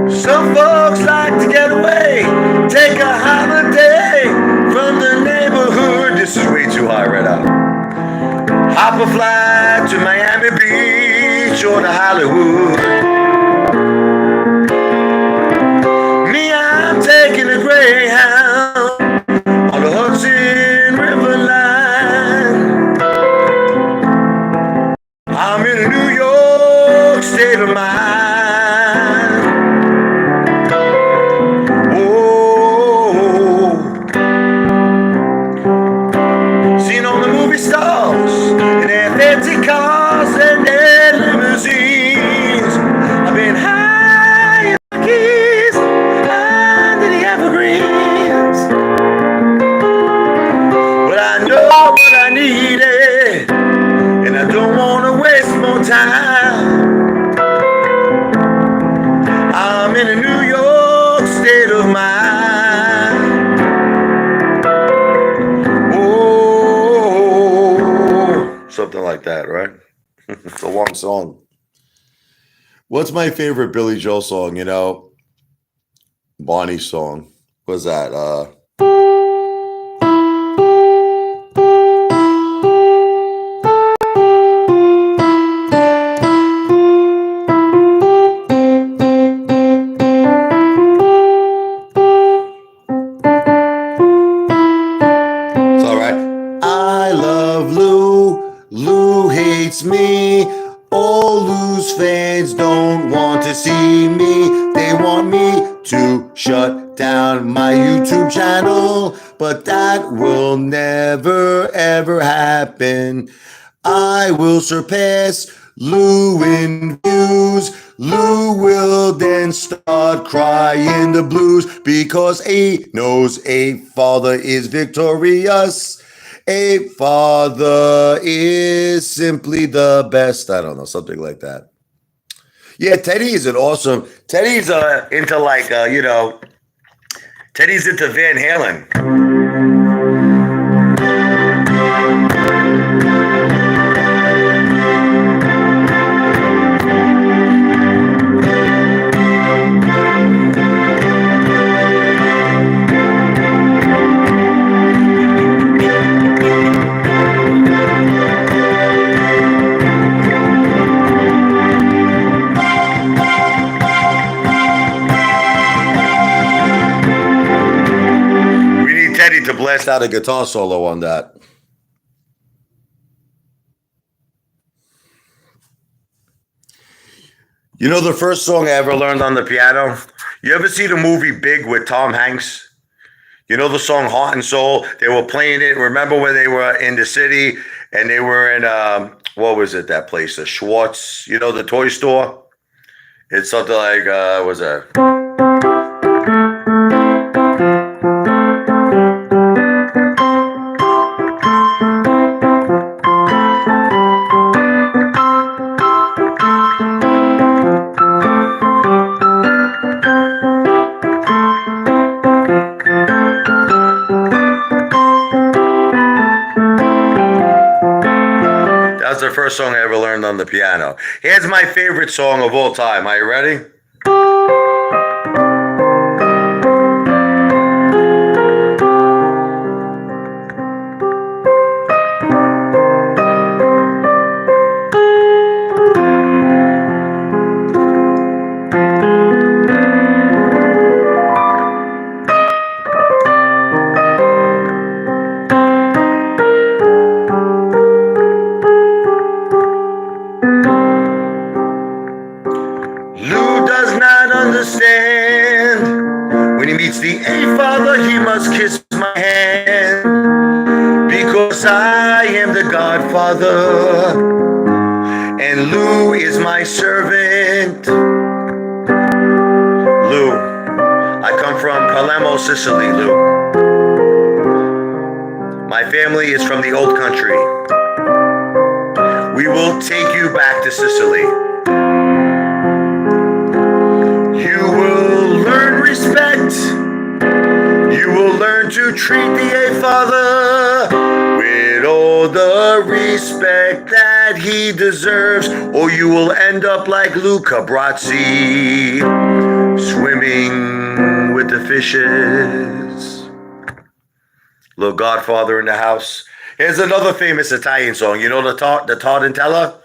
Some folks like to get away, take a holiday from the neighborhood. This is way too high right now. Hop a flight to Miami Beach or to Hollywood. Me, I'm taking a Greyhound on the Hudson River line. I'm in a New York state of mind. Stars in their fancy cars and their limousines. I've been high in the keys under the evergreens. But I know what I needed, and I don't want to waste more time. I'm in a New York state of mind. Something like that, right? It's a long song. What's my favorite Billy Joel song? You know, Bonnie's song. What's that? It's all right. I love Lou. Lou hates me. All Lou's fans don't want to see me. They want me to shut down my YouTube channel, but that will never ever happen. I will surpass Lou in views. Lou will then start crying the blues because he knows Apefather is victorious. Apefather is simply the best. I don't know, something like that. Yeah, Teddy is an awesome. Teddy's into like you know, Teddy's into Van Halen. blast out a guitar solo on that. You know the first song I ever learned on the piano? You ever see the movie Big with Tom Hanks? You know the song Heart and Soul? They were playing it. Remember when they were in the city and they were in, what was it, that place? The Schwartz, you know, the toy store? It's something like, was it? That's the first song I ever learned on the piano. Here's my favorite song of all time. Are you ready? Lou does not understand. When he meets the Apefather, he must kiss my hand. Because I am the Godfather, and Lou is my servant. Lou, I come from Palermo, Sicily, Lou. My family is from the old country. We will take you back to Sicily. You will learn respect. You will learn to treat the Apefather with all the respect that he deserves, or you will end up like Luca Brazzi, swimming with the fishes. Little Godfather in the house. Here's another famous Italian song. You know the Tarantella?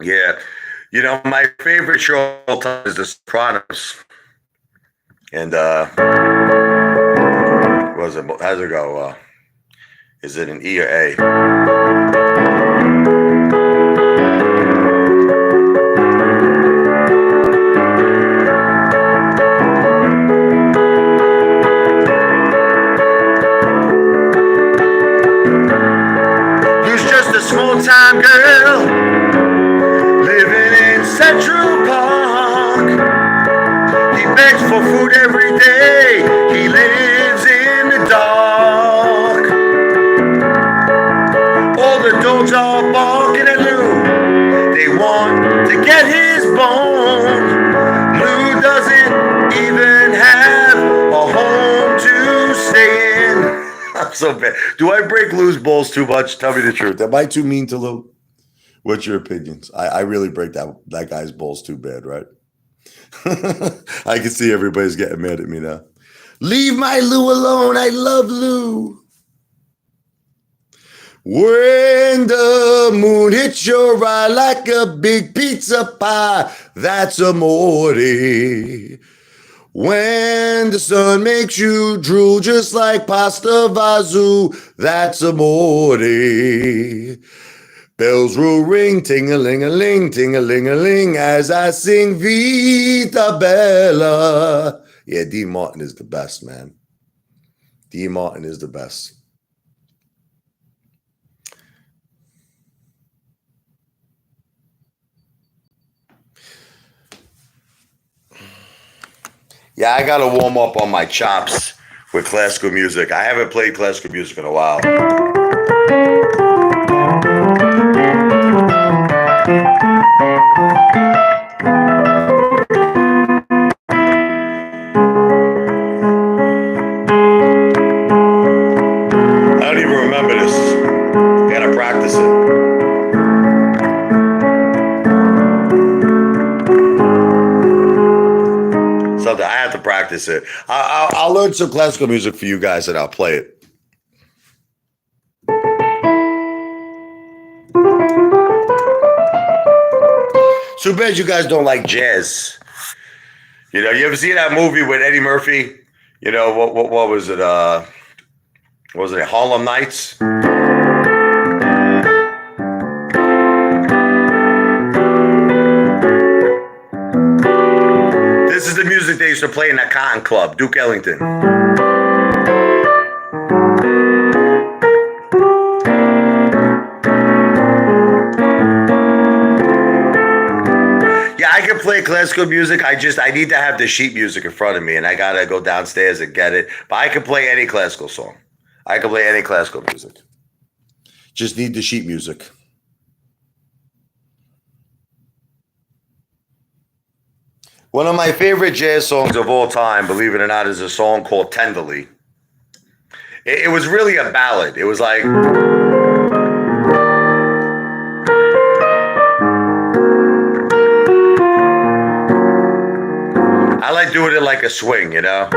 Yeah. You know, my favorite show of all time is The Sopranos. And how's it go? Is it an E or A? Who's just a small-time girl living in Central Park. He begs for food every day. He lives in the dark. All the dogs are barking at Lou. They want to get his bone. Lou doesn't even have a home to stay in. I'm so bad. Do I break Lou's balls too much? Tell me the truth. Am I too mean to Lou? What's your opinions? I really break that guy's balls too bad, right? I can see everybody's getting mad at me now. Leave my Lou alone. I love Lou. When the moon hits your eye like a big pizza pie, that's amore. When the sun makes you drool just like pasta vazu, that's amore. Bells will ring, ting-a-ling-a-ling, as I sing Vita Bella. Yeah, Dean Martin is the best, man. Dean Martin is the best. Yeah, I gotta warm up on my chops with classical music. I haven't played classical music in a while. I don't even remember this. I gotta practice it. Something I have to practice it. I'll learn some classical music for you guys and I'll play it. Too bad you guys don't like jazz. You know, you ever see that movie with Eddie Murphy? You know, what was it? What was it? Harlem Nights? This is the music they used to play in that Cotton Club, Duke Ellington. Yeah, I can play classical music. I need to have the sheet music in front of me, and I gotta go downstairs and get it. But I can play any classical song. I can play any classical music. Just need the sheet music. One of my favorite jazz songs of all time, believe it or not, is a song called Tenderly. It was really a ballad. It was like... I like doing it like a swing, you know?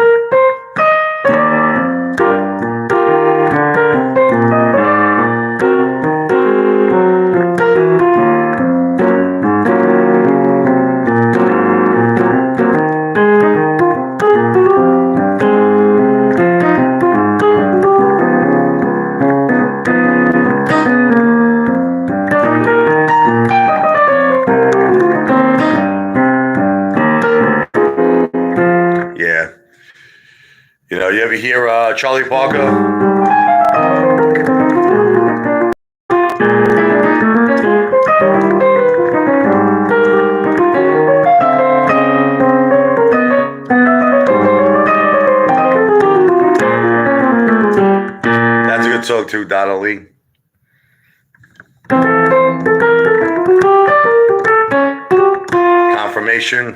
Yeah. You know, you ever hear Charlie Parker? That's a good song too, Donald Lee. Confirmation.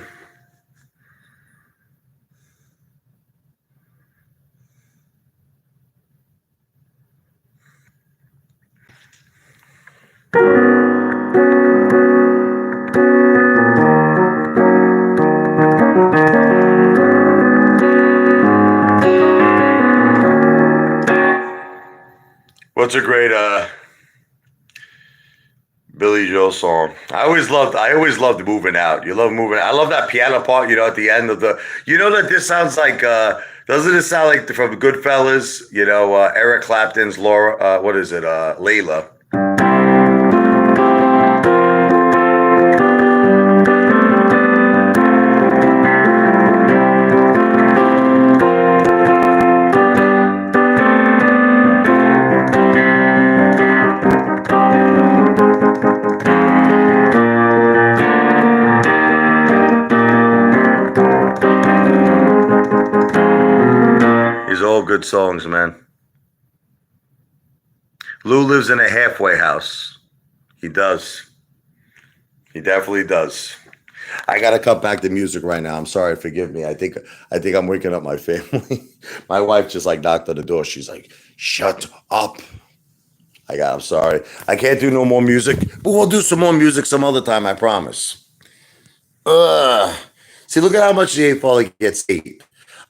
What's a great Billy Joel song? I always loved moving out. You love moving out. I love that piano part, you know, at the end of the, you know, that this sounds like doesn't it sound like from Goodfellas, you know, Eric Clapton's Laura, what is it, Layla. These are all good songs, man. Lou lives in a halfway house. He does. He definitely does. I gotta cut back the music right now. I'm sorry, forgive me. I think I'm waking up my family. My wife just like knocked on the door. She's like, "Shut up." I'm sorry. I can't do no more music, but we'll do some more music some other time. I promise. See, look at how much the Apefather gets hate.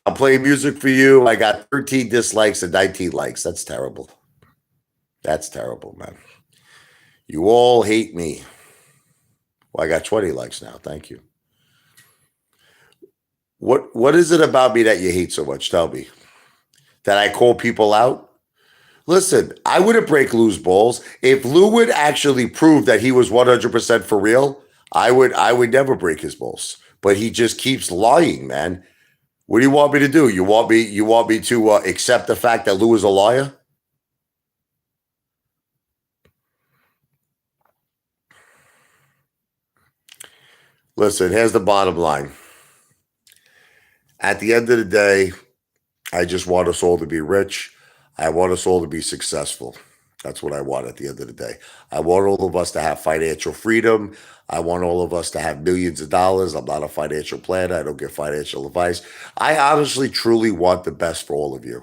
I'm playing music for you. I got 13 dislikes and 19 likes. That's terrible. That's terrible, man. You all hate me. Well, I got 20 likes now. Thank you. What is it about me that you hate so much? Tell me. That I call people out? Listen, I wouldn't break Lou's balls. If Lou would actually prove that he was 100% for real, I would never break his balls. But he just keeps lying, man. What do you want me to do? You want me to accept the fact that Lou is a liar? Listen, here's the bottom line. At the end of the day, I just want us all to be rich. I want us all to be successful. That's what I want at the end of the day. I want all of us to have financial freedom. I want all of us to have millions of dollars. I'm not a financial planner. I don't give financial advice. I honestly, truly want the best for all of you.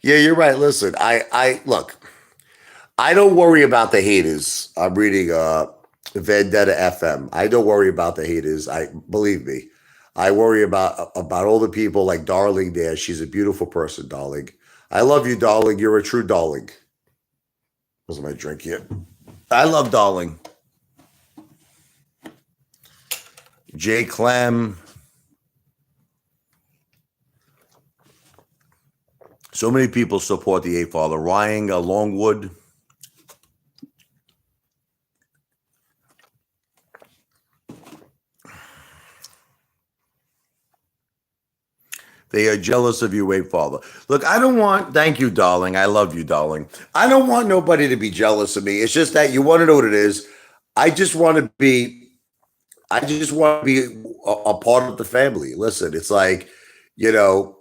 Yeah, you're right. Listen, I look. I don't worry about the haters. I'm reading Vendetta FM. I don't worry about the haters. I believe me. I worry about all the people like Darling there. She's a beautiful person, Darling. I love you, Darling. You're a true darling. Where's my drink here? I love Darling. Jay Clem. So many people support the Apefather. Ryan Longwood. They are jealous of you, Apefather. Look, I don't want, thank you, darling. I love you, darling. I don't want nobody to be jealous of me. It's just that you want to know what it is. I just want to be, I just want to be a part of the family. Listen, it's like, you know,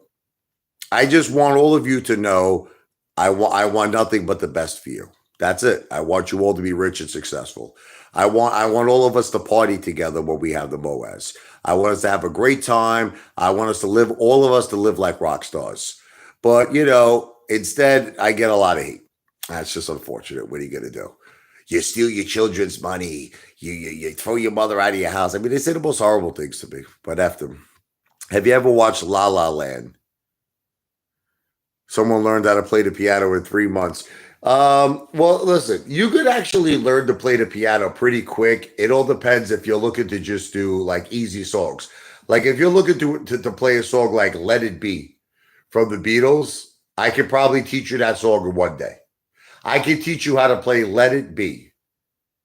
I just want all of you to know I want nothing but the best for you. That's it. I want you all to be rich and successful. I want all of us to party together when we have the Moaz. I want us to have a great time. I want us to live, all of us to live like rock stars. But instead I get a lot of hate. That's just unfortunate. What are you gonna do? You steal your children's money. You throw your mother out of your house. I mean, they say the most horrible things to me, but after them. Have you ever watched La La Land? Someone learned how to play the piano in 3 months. Well, listen, you could actually learn to play the piano pretty quick. It all depends if you're looking to just do like easy songs. Like if you're looking to play a song like Let It Be from the Beatles, I could probably teach you that song in 1 day. I can teach you how to play Let It Be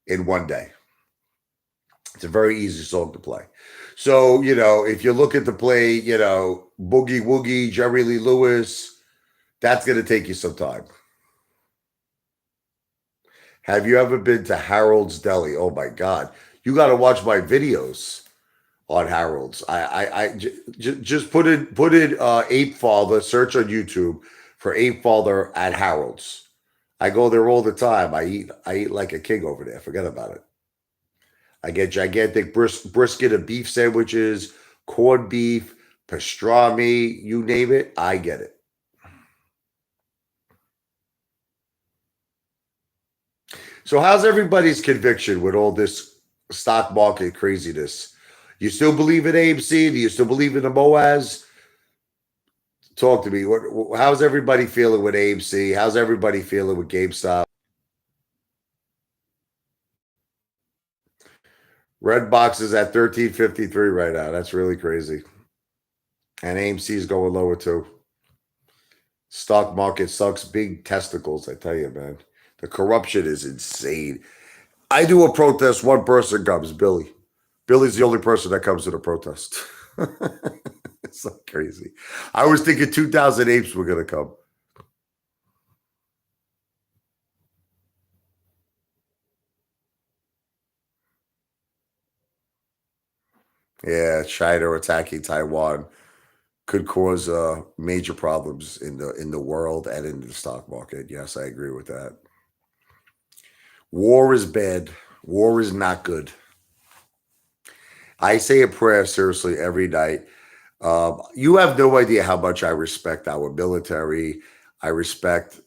in 1 day. It's a very easy song to play. So, if you're looking to play, Boogie Woogie, Jerry Lee Lewis, that's going to take you some time. Have you ever been to Harold's Deli? Oh my God. You got to watch my videos on Harold's. Just put in Ape Father, search on YouTube for Ape Father at Harold's. I go there all the time. I eat like a king over there. Forget about it. I get gigantic brisket and beef sandwiches, corned beef, pastrami, you name it, I get it. So how's everybody's conviction with all this stock market craziness? You still believe in AMC? Do you still believe in the Moaz? Talk to me. How's everybody feeling with AMC? How's everybody feeling with GameStop? Redbox is at 1353 right now. That's really crazy. And AMC is going lower too. Stock market sucks big testicles, I tell you, man. The corruption is insane. I do a protest, one person comes, Billy. Billy's the only person that comes to the protest. It's so crazy. I was thinking 2,000 apes were going to come. Yeah, China attacking Taiwan could cause major problems in the world and in the stock market. Yes, I agree with that. War is bad. War is not good. I say a prayer seriously every night. You have no idea how much I respect our military. I respect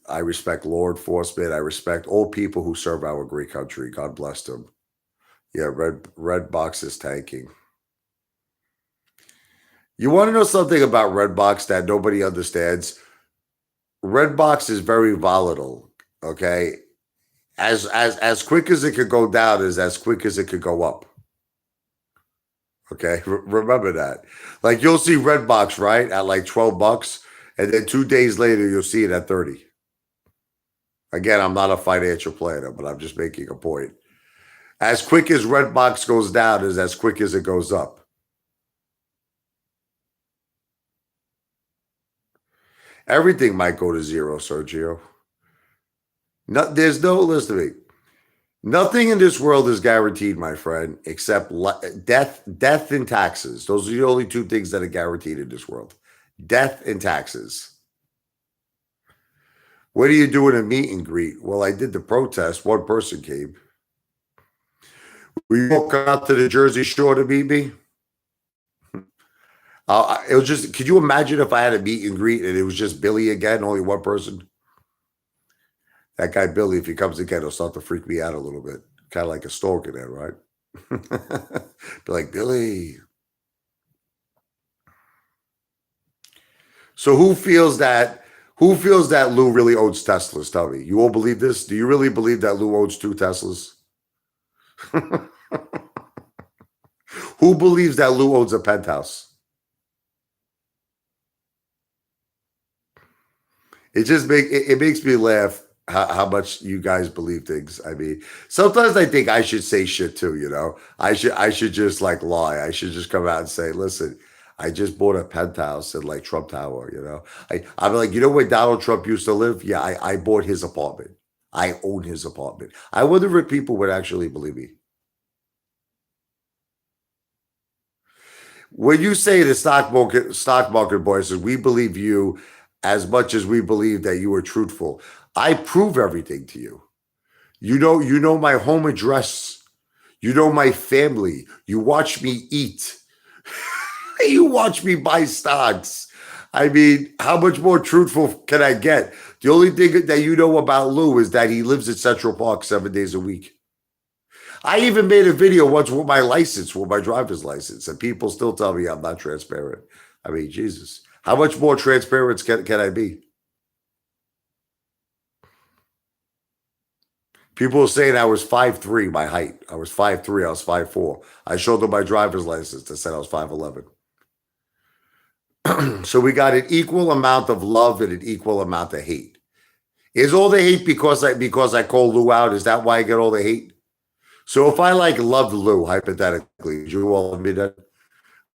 law enforcement. I respect all people who serve our great country. God bless them. Yeah, red box is tanking. You want to know something about Redbox that nobody understands? Redbox is very volatile. Okay, as quick as it could go down is as quick as it could go up. Okay, remember that. Like you'll see Redbox right at like $12, and then 2 days later you'll see it at 30. Again, I'm not a financial planner, but I'm just making a point. As quick as Redbox goes down is as quick as it goes up. Everything might go to zero, Sergio. No, there's no listen to me. Nothing in this world is guaranteed, my friend, except death and taxes. Those are the only two things that are guaranteed in this world. Death and taxes. What do you do in a meet and greet? Well, I did the protest. One person came. We all come out to the Jersey Shore to meet me. It was just. Could you imagine if I had a meet and greet and it was just Billy again, only one person? That guy Billy, if he comes again, he'll start to freak me out a little bit, kind of like a stalker, there, right? Be like Billy. So who feels that? Who feels that Lou really owns Teslas? Tell me. You all believe this? Do you really believe that Lou owns 2 Teslas? Who believes that Lou owns a penthouse? It makes me laugh how much you guys believe things. I mean, sometimes I think I should say shit too. I should just like lie. I should just come out and say, listen, I just bought a penthouse in like Trump Tower. I'm like, where Donald Trump used to live? Yeah, I bought his apartment. I own his apartment. I wonder if people would actually believe me. When you say the stock market voices, we believe you as much as we believe that you are truthful. I prove everything to you. You know my home address. You know my family. You watch me eat. You watch me buy stocks. I mean, how much more truthful can I get? The only thing that you know about Lou is that he lives in Central Park 7 days a week. I even made a video once with my driver's license, and people still tell me I'm not transparent. I mean, Jesus, how much more transparent can I be? People were saying I was 5'3", my height. I was 5'3", I was 5'4". I showed them my driver's license that said I was 5'11". So we got an equal amount of love and an equal amount of hate. Is all the hate because I call Lou out? Is that why I get all the hate? So if I like loved Lou, hypothetically, would you all admit that?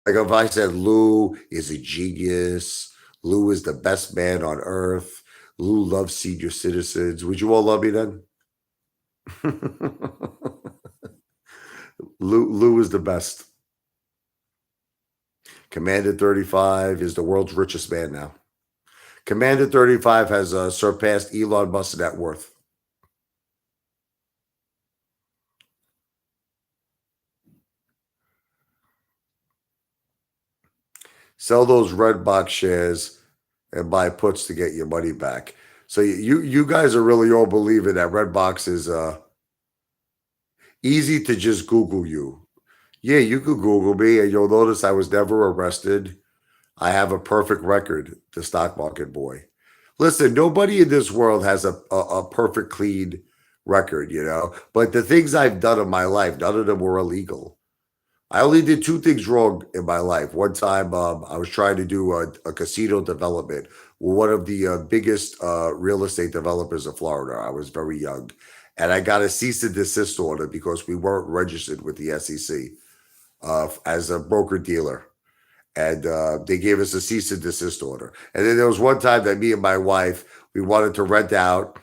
Like if I said Lou is a genius, Lou is the best man on earth, Lou loves senior citizens, would you all love me then? Lou is the best. Commander 35 is the world's richest man now. Commander 35 has surpassed Elon Musk's net worth. Sell those Redbox shares and buy puts to get your money back. So you guys are really all believing that Redbox is easy to just Google you. Yeah, you could Google me and you'll notice I was never arrested. I have a perfect record, the stock market boy. Listen, nobody in this world has a perfect clean record. But the things I've done in my life, none of them were illegal. I only did 2 things wrong in my life. One time, I was trying to do a casino development with one of the biggest real estate developers of Florida. I was very young, and I got a cease and desist order because we weren't registered with the SEC as a broker dealer, and they gave us a cease and desist order. And then there was one time that me and my wife we wanted to rent out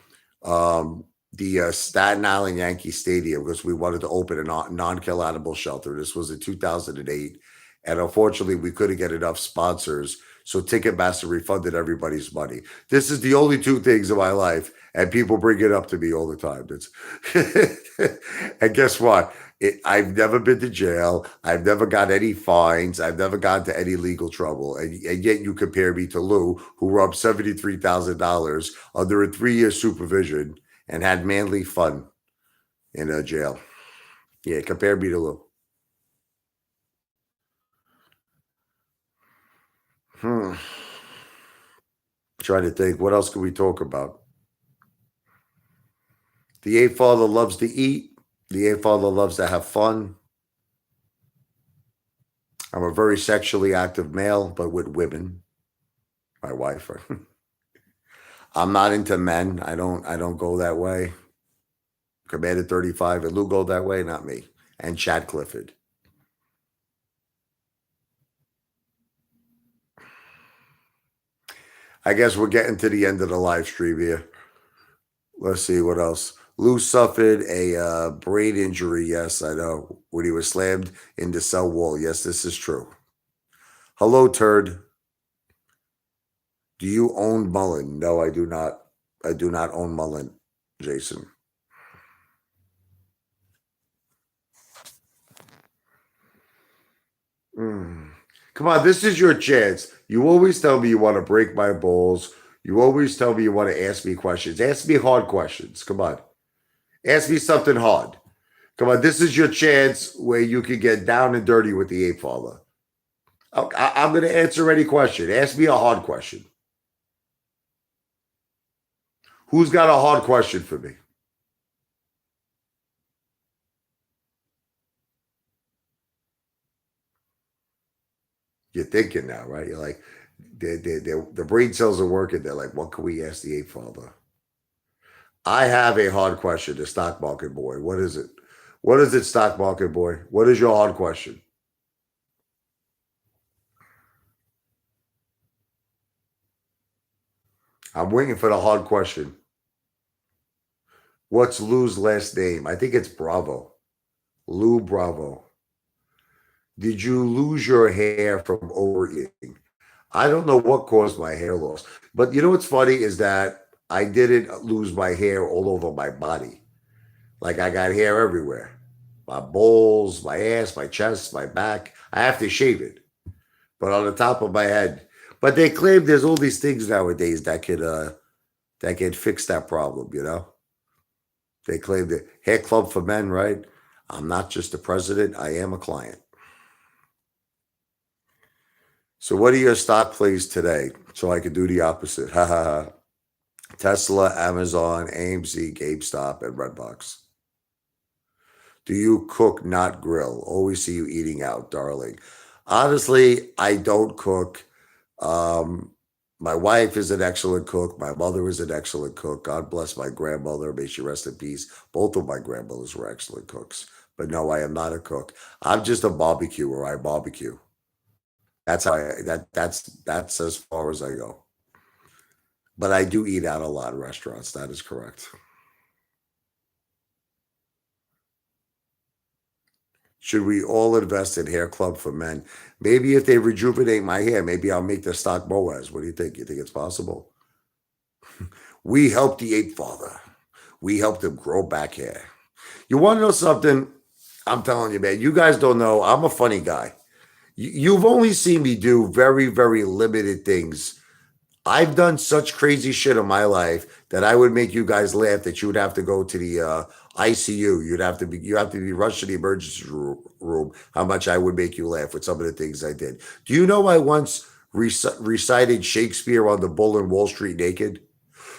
the Staten Island Yankee Stadium because we wanted to open a non-kill animal shelter. This was in 2008, and unfortunately, we couldn't get enough sponsors, so Ticketmaster refunded everybody's money. This is the only 2 things in my life, and people bring it up to me all the time. And guess what? I've never been to jail. I've never got any fines. I've never gotten to any legal trouble. And yet you compare me to Lou, who robbed $73,000 under a 3-year supervision and had manly fun in a jail. Yeah, compare me to Lou. Hmm. Trying to think, what else can we talk about? The Apefather loves to eat. The Apefather loves to have fun. I'm a very sexually active male, but with women. My wife. I'm not into men. I don't go that way. Commander 35 and Lou go that way, not me. And Chad Clifford. I guess we're getting to the end of the live stream here. Let's see what else. Lou suffered a brain injury. Yes, I know. When he was slammed in the cell wall. Yes, this is true. Hello, turd. Do you own Mullen? No, I do not. I do not own Mullen, Jason. Mm. Come on, this is your chance. You always tell me you want to break my balls. You always tell me you want to ask me questions. Ask me hard questions. Come on. Ask me something hard. Come on, this is your chance where you can get down and dirty with the ape father. I'm going to answer any question. Ask me a hard question. Who's got a hard question for me? You're thinking now, right? You're like, the brain cells are working. They're like, what can we ask the ape father? I have a hard question, the stock market boy. What is it? What is it, stock market boy? What is your hard question? I'm waiting for the hard question. What's Lou's last name? I think it's Bravo. Lou Bravo. Did you lose your hair from overeating? I don't know what caused my hair loss. But you know what's funny is that I didn't lose my hair all over my body. Like I got hair everywhere. My balls, my ass, my chest, my back. I have to shave it. But on the top of my head. But they claim there's all these things nowadays that can fix that problem, you know? They claim the hair club for men, right? I'm not just the president, I am a client. So what are your stock plays today? So I could do the opposite. Ha ha ha. Tesla, Amazon, AMC, GameStop, and Redbox. Do you cook, not grill? Always see you eating out, darling. Honestly, I don't cook. Um, my wife is an excellent cook. My mother is an excellent cook. God bless my grandmother. May she rest in peace. Both of my grandmothers were excellent cooks. But no, I am not a cook. I'm just a barbecuer. I barbecue. That's how that's as far as I go. But I do eat out a lot of restaurants. That is correct. Should we all invest in hair club for men? Maybe if they rejuvenate my hair, maybe I'll make the stock Boaz. What do you think? You think it's possible? We helped the ape father. We helped him grow back hair. You want to know something? I'm telling you, man. You guys don't know. I'm a funny guy. You've only seen me do very, very limited things. I've done such crazy shit in my life that I would make you guys laugh that you would have to go to the ICU. You have to be rushed to the emergency room. How much I would make you laugh with some of the things I did. Do you know I once recited Shakespeare on the Bull in Wall Street naked?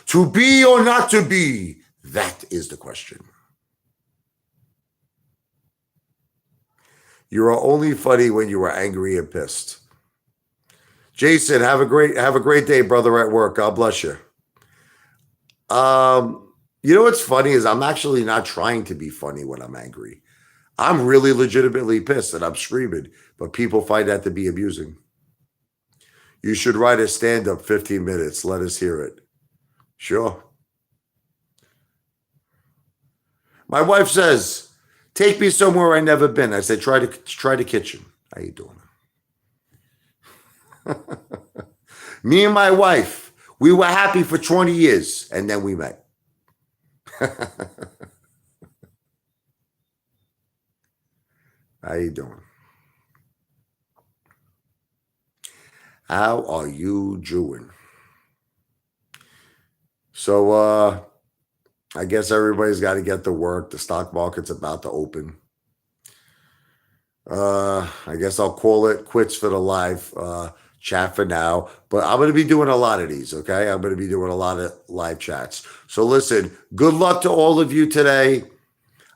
To be or not to be? That is the question. You are only funny when you are angry and pissed. Jason, have a great day, brother, at work. God bless you. You know what's funny is I'm actually not trying to be funny when I'm angry. I'm really legitimately pissed and I'm screaming, but people find that to be amusing. You should write a stand-up 15 minutes. Let us hear it. Sure. My wife says, "Take me somewhere I never been." I said, "Try the kitchen." How you doing? Me and my wife, we were happy for 20 years and then we met. How you doing? How are you doing? So I guess everybody's got to get to work. The stock market's about to open. I guess I'll call it quits for the live chat for now. But I'm going to be doing a lot of these, okay? I'm going to be doing a lot of live chats. So listen, good luck to all of you today.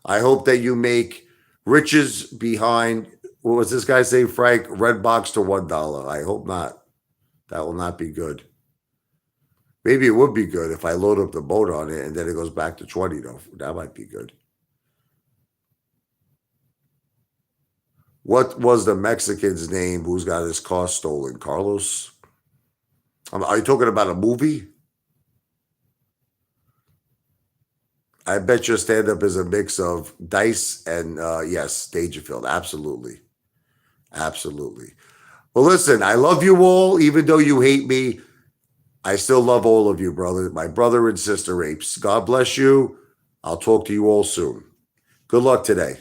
I hope that you make riches behind What was this guy saying, Frank? Redbox to $1. I hope not. That will not be good. Maybe it would be good if I load up the boat on it and then it goes back to 20 though. That might be good. What was the Mexican's name who's got his car stolen? Carlos? Are you talking about a movie? I bet your stand up is a mix of Dice and, yes, Dangerfield. Absolutely. Absolutely. Well, listen, I love you all, even though you hate me. I still love all of you, brother. My brother and sister apes. God bless you. I'll talk to you all soon. Good luck today.